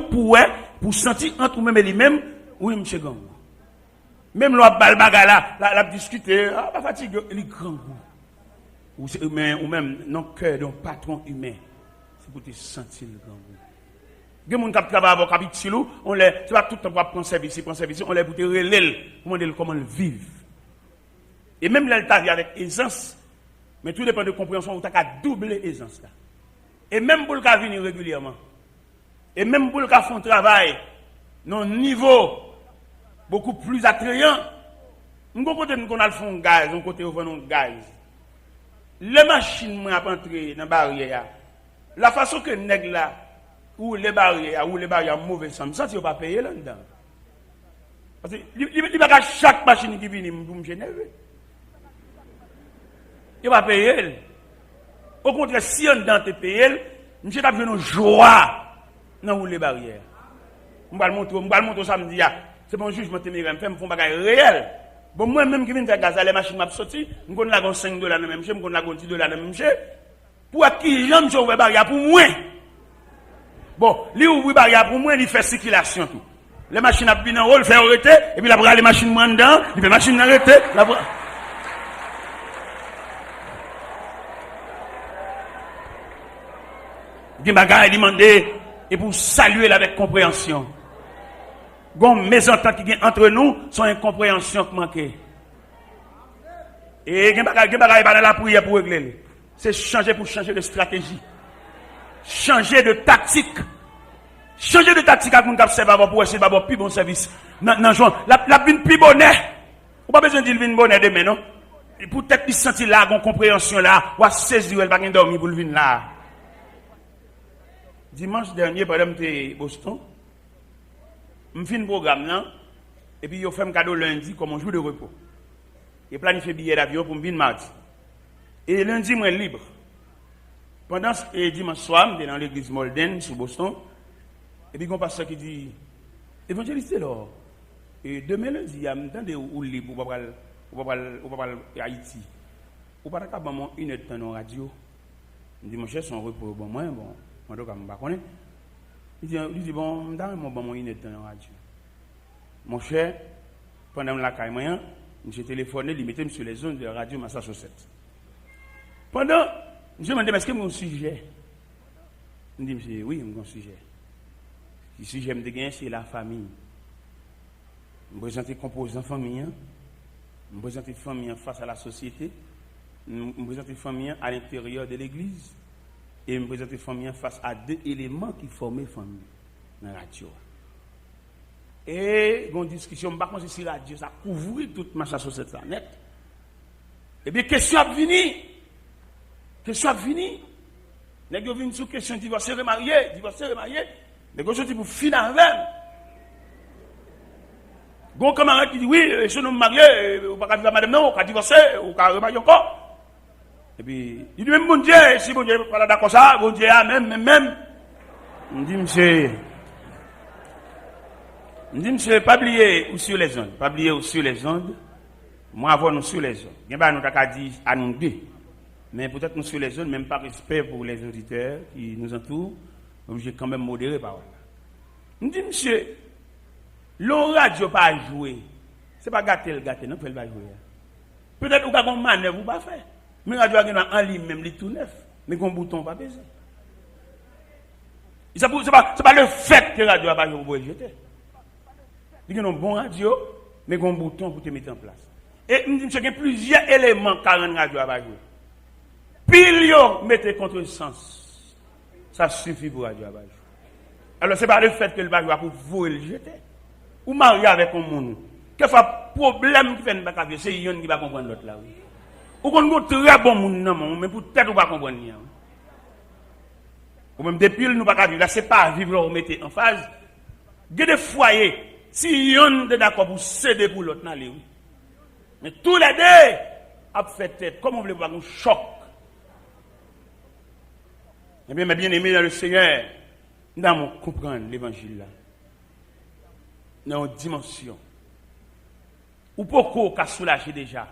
[SPEAKER 2] pour sentir entre vous-même et lui-même, oui, monsieur Gang. Même l'on balbaga la discuter, pas fatigué, il est grand. Ou même, non, cœur d'un patron humain, c'est pour te sentir le grand. Il y a des gens qui travaillent avec Capitulou, on les, c'est pas tout le temps pour prendre service, on les pour te relayer, pour demander comment ils vivent. Et même là, il avec aisance, mais tout dépend de compréhension, où tu as doubler aisance là. Et même pour le cas venir régulièrement, et même pour le cas faire un travail, non niveau beaucoup plus attrayant, nous avons a fait un gaz, on côté on un gaz. Les machines m'ont entré dans la barrière, la façon que nèg là, ou les barrières mauvais sens, ça tu pas payer là-dedans. Parce que il n'y a pas chaque machine qui vient pour me générer. Il va payer. Au contraire, si on dans te payer, monsieur t'a besoin de joie dans les barrières. On va le montrer samedi. C'est bon jugement téméraire, me font bagage réel. Bon moi même qui viens faire gaz, les machines m'a sorti, on connaît la $5 dans même monsieur, on connaît la $10 dans même monsieur. Pour qui j'aime je ouvrir barrière pour moi. Bon, lui ouvrir barrière pour moi, il fait circulation tout. Les machines a bien en haut, il fait arrêter et puis la bras les machines moins dedans, il fait machine arrêter, la bras des bagages demandé et pour saluer avec compréhension. Gon mésentente qui entre nous sont incompréhension qui manque. Et gen bagages pas dans la prière pour régler. C'est changer pour changer de stratégie. Changer de tactique. Changer de tactique à moun k'ap serve pour essayer d'avoir plus bon service. Nan joint la vin plus bonnet. Ou pas besoin de dire vin bonnet demain non. Pour peut-être il sentir là gon compréhension là, ou saisir elle pas gen dormir pour le vin là. Dimanche dernier, pendant que j'étais à Boston, je fais un programme là, et puis je fais un cadeau lundi comme un jour de repos. Je planifie un billet d'avion pour me venir mardi. Et lundi, je suis libre. Pendant ce dimanche soir, je suis dans l'église Molden, sur Boston, et puis il y a un pasteur qui dit, évangéliste là, et demain lundi, il y a un temps où libre, pour ne pas parler à Haïti. Ou pas capable de une heure de temps dans la radio. Je dis, mon cher, son repos, bon, moi, bon. Il dit, bon, dans mon une dans la radio. Mon cher, pendant la caille, j'ai téléphoné, il mettait sur les zones de radio Massachusetts. Pendant, je me demandais, est-ce que mon sujet? Il dit, oui, mon sujet. Le sujet me dit, c'est la famille. Je me présente les composants famille, je me présente les familles face à la société, je me présente les familles à l'intérieur de l'église. Et me présenter famille face à deux éléments qui formaient famille dans la radio. Et une discussion, je ne sais pas si la radio ça couvre toute ma chasse sur cette planète. Et bien, question a fini. Question a fini. Les gens viennent sur question divorcé, remarié. Les gens sont pour finir avec. Gon camarade qui dit oui, je suis marié, ou pas vivre madame non, ou pas divorcer, ou pas remarier encore. Et puis, il dit même bon Dieu, si bon Dieu n'est pas d'accord ça, bon Dieu, même. On dit, monsieur, pas oublier ou sur les ondes, pas oublier ou sur les ondes, moi avant nous sur les ondes. Il n'y a pas nous qu'à dire à nous deux, mais peut-être nous sur les ondes, même par respect pour les auditeurs qui nous entourent, obligé quand même modérer par là. On dit, monsieur, l'on radio pas jouer, c'est pas gâter, non, il va jouer. Peut-être ou qu'on manœuvre ou pas faire. Mais la radio en ligne même les tout neuf, mais qu'on bouton pas besoin. C'est pas le fait que la radio a pas joué pour jeter. Il y a un bon radio, mais qu'on bouton pour te mettre en place. Et il y a plusieurs éléments que la radio a pas joué. Pile mettez contre sens. Ça suffit pour la radio a pas joué. Alors c'est pas le fait que le radio a pour vous le jeter. Ou marier avec un monde. Quelquefois problème qui fait une bagarre, c'est yon qui va comprendre l'autre là. Ou qu'on a très bon monde, mais peut-être on va comprendre. Ou même depuis nous pas vivre, c'est pas vivre là, on mettez en phase. Il y a des foyers, si yon est d'accord pour céder pour l'autre, oui. Mais tous les deux, a fait tête, comme on veut voir un choc. Eh bien, mes bien-aimés dans le Seigneur, nous devons comprendre l'évangile là. Dans une dimension. Ou pourquoi on a soulagé déjà?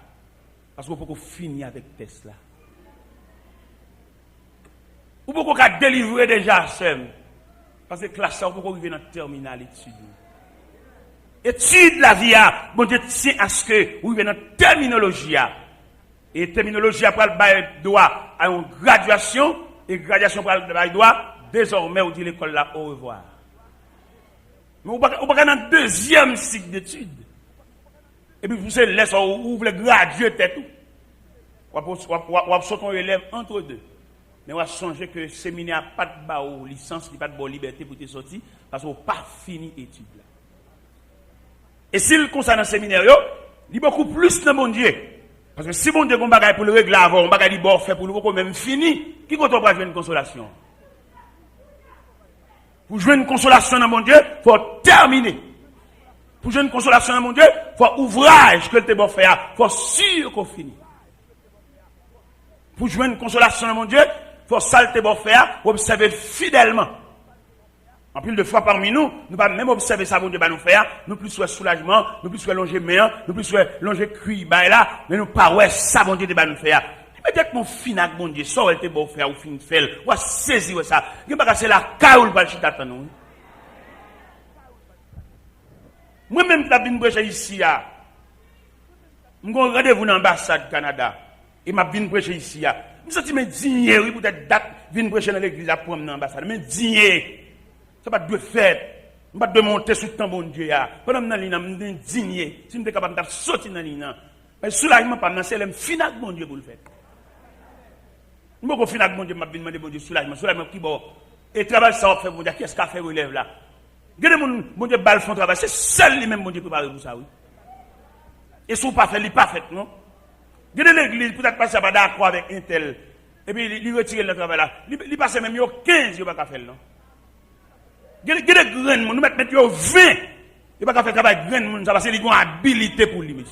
[SPEAKER 2] Parce qu'on peut finir avec Tesla. Ou pourquoi on a délivré déjà seul? Parce que classe ça, on peut arriver dans le terminal étude. Étude la vie, bon Dieu tient à ce que vous arrivez dans la terminologie. Et terminologie après le droit à une graduation, et graduation pour le droit, désormais on dit l'école là au revoir. Mais on va dans le deuxième cycle d'études. Et puis vous savez, laissez vous voulez graduer tout. On va sauter un élève entre deux. Mais on va songer que le séminaire n'a pas de licence, n'a pas de liberté pour te sortir, parce qu'on n'a pas fini l'étude là. Et s'il concerne le séminaire, il y a beaucoup plus de mon Dieu. Parce que si mon Dieu a un bagage pour le régler avant, un bagage bon fait pour le même fini, qui compte pas jouer une consolation? Pour jouer une consolation dans mon Dieu, il faut terminer. Pour jouer une consolation dans mon Dieu, il faut ouvrage que le bon fait, il faut sûr qu'on finit. Pour jouer une consolation dans mon Dieu, il faut salte bon faire, pour observer fidèlement. En plus de fois parmi nous, nous pas même observer ça, bon Dieu va nous faire, nous plus soit soulagement, nous plus soit longer main, nous plus soit longer cuit, là, mais nous pas ouais, ça, bon Dieu va nous faire. Peut-être mon finac, bon Dieu, ça, elle te bon faire, ou fin faire, ou saisir ça. Il n'y a pas c'est la caoule pour le chita nous. Moi-même, je suis venu ici, je suis rendez-vous dans l'ambassade du Canada, et je suis venu prêcher ici. Je me suis dit, oui, peut-être date, venir prêcher dans l'église pour dans l'ambassade, mais digné. Ça va de faire, on va de monter sur le temps bon Dieu. Pendant que je suis indigné, si je suis capable de sortir dans l'île, mais soulagement pas dans c'est le final bon Dieu pour le faire. Je vais final bon Dieu, je vais demander bon Dieu soulagement qui bon. Et travail ça va faire bon Dieu, qu'est-ce qu'a fait relève là? Regardez mon Dieu balle font travail, c'est seul lui-même bon Dieu préparé pour ça oui. Et si vous pas fait, il pas fait non. Regardez l'église, peut-être pas ça va d'accord avec un tel. Et puis il retire le travail là. Il passe même 15, il pas faire non. Il y a des grains, nous mettons 20. Il n'y a pas qu'à faire travail grain, ça parce qu'il y a une habilité pour lui.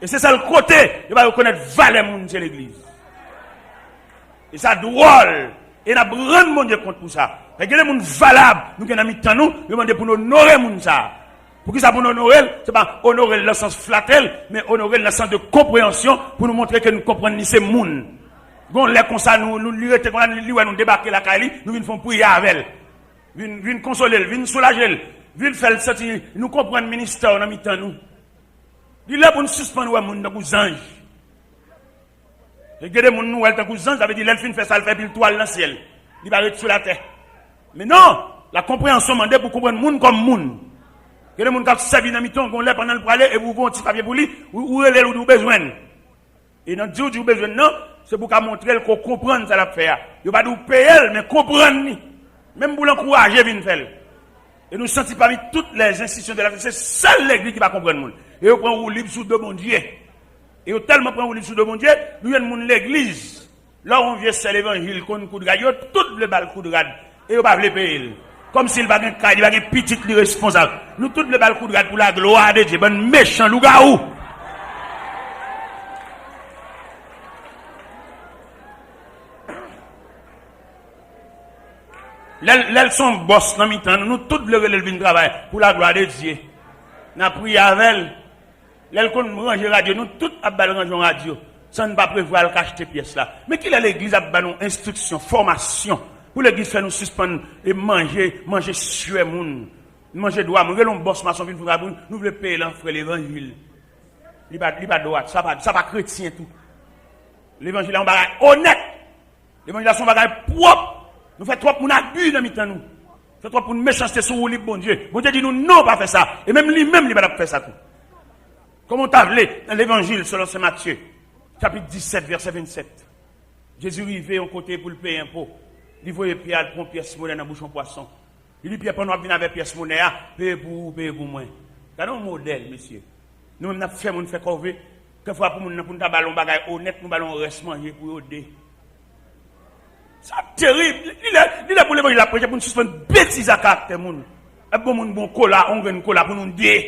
[SPEAKER 2] Et c'est ça le côté, il va reconnaître valeur de l'église. Et ça drôle. Et il y a grand monde compte pour ça. Il y a des gens valables, nous qui avons mis temps nous, nous demandons pour nous honorer ça. Pour qui ça pour nous honorer, c'est pas honorer le sens flattel, mais honorer le sens de compréhension pour nous montrer que nous comprenons ces monde. Bon, là comme ça, nous débarquer la Kali, nous venons faire prier avec elle. Vin consoler, vin soulager, vin faire sortir, nous comprendre le ministère dans mi-temps nous. Il est là pour nous suspendre ouais moun dans les anges. Regardez moun nous dans les anges, ça veut dire l'elle fin fait ça, elle fait pile toile dans le ciel. Il va être sur la terre. Mais non, la compréhension demande pour comprendre moun comme moun. Regardez moun qui servi dans mi-temps, qu'on l'a pendant le parler et vous un petit papier pour lui, ou elle ou besoin. Et dans Dieu du besoin non, c'est pour montrer qu'on comprend ça la faire. Il va nous payer mais comprendre. Même pour l'encourager, vient faire. Et nous sentons parmi toutes les institutions de la vie, c'est seule l'église qui va comprendre le monde. Et on prend un livre sous de mon Dieu. Et on tellement prend un livre sous de mon Dieu, nous avons l'église. Là où on vient c'est l'évangile, qu'on coup de gade, toutes les balles coup de gade. Et on va les payer. Comme s'il va y avoir un petit responsable. Nous toutes les balles coup de gade pour la gloire de Dieu. Bon méchant loup-garou. Elles sont boss dans mi-temps, nous toutes les relèvent travail pour la gloire de Dieu. Nous avons prié avec elles. Elles qu'on range radio, nous toutes avons rangé radio. Ça ne va pas prévoir cacher pièces là. Mais qu'il a l'église a une instruction, formation. Pour l'église faire nous suspendre et manger suer moun. Manger droit, nous voulons boss maçon nous voulons payer l'enfant l'évangile. Il pas droit, ça va chrétien tout. L'évangile est un bagage honnête. L'évangile est un bagage propre. Nous faisons trop pour nous abus dans mi-temps nous. Nous faisons trop pour nous méchanceté sur le bon Dieu. Bon Dieu dit nous non pas faire ça. Et même lui-même, il va pas faire ça tout. Comme on t'a vu dans l'évangile selon Saint Matthieu, chapitre 17, verset 27. Jésus arrivait au côté pour le payer impôt. Il voyait Pierre prendre pièce monnaie dans bouchon poisson. Il dit Pierre, pendant qu'on vient avec pièce monnaie, paye pour moi. Regardez un modèle, monsieur. Nous-mêmes, nous faisons fait corvée. Quelquefois, pour nous ballon bagage honnête, nous ballon reste manger pour aider. Ça terrible. Il est pour l'évangile, la prêcher pour nous suspendre bêtises à caractère. Et bon, mon bon cola, on gagne cola pour nous dire.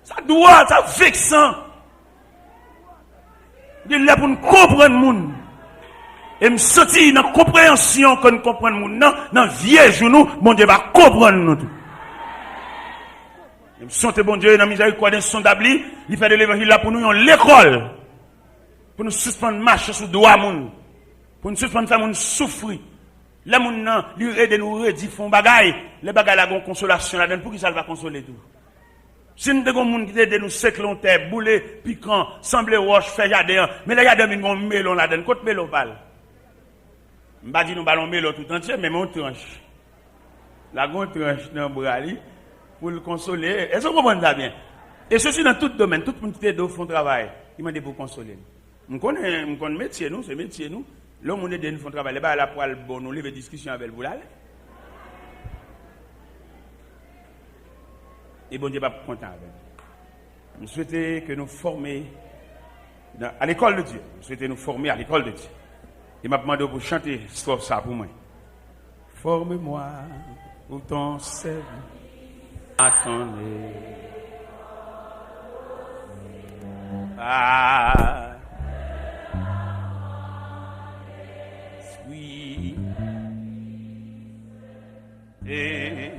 [SPEAKER 2] Ça doit, ça vexant. Il est pour nous comprendre, moun. Et me sentir dans la compréhension que nous comprenons, dans le vieux genou, bon Dieu va comprendre nous. Et me sentir, bon Dieu, dans la miséricorde insondable, il fait de l'évangile là pour nous, l'école. Pour nous suspendre marche sur droit, moun. Pour nous suspendre faire moun souffrir. Les moun nan, lui aide nous redire font bagaille. Les bagailles là, gon consolation là-dedans. Pour qui ça va consoler tout? Si nous avons des gens qui aident nous séclonter, bouler, piquant, sembler roche, faire jardin, mais les jardins, ils ont un melon là-dedans. Côte melon parle. Je ne vais pas dire nous ballons melon tout entier, mais on tranche. La grande tranche dans le bras pour le consoler. Est-ce que vous comprenez ça bien? Et ceci dans tout domaine, tout le monde qui aide font travail. Il m'a dit pour consoler. Je connais métier, nous, c'est métier, nous. L'homme on aide nous font travail. Les la poêle bon, nous lever discussion avec vous là. Et bon Dieu va content avec nous. Nous souhaitons que nous formions à l'école de Dieu. Nous souhaitons nous former à l'école de Dieu. Il m'a demandé pour chanter ça pour moi. Forme-moi pour ton service. Attendez. Ah. Oui. Et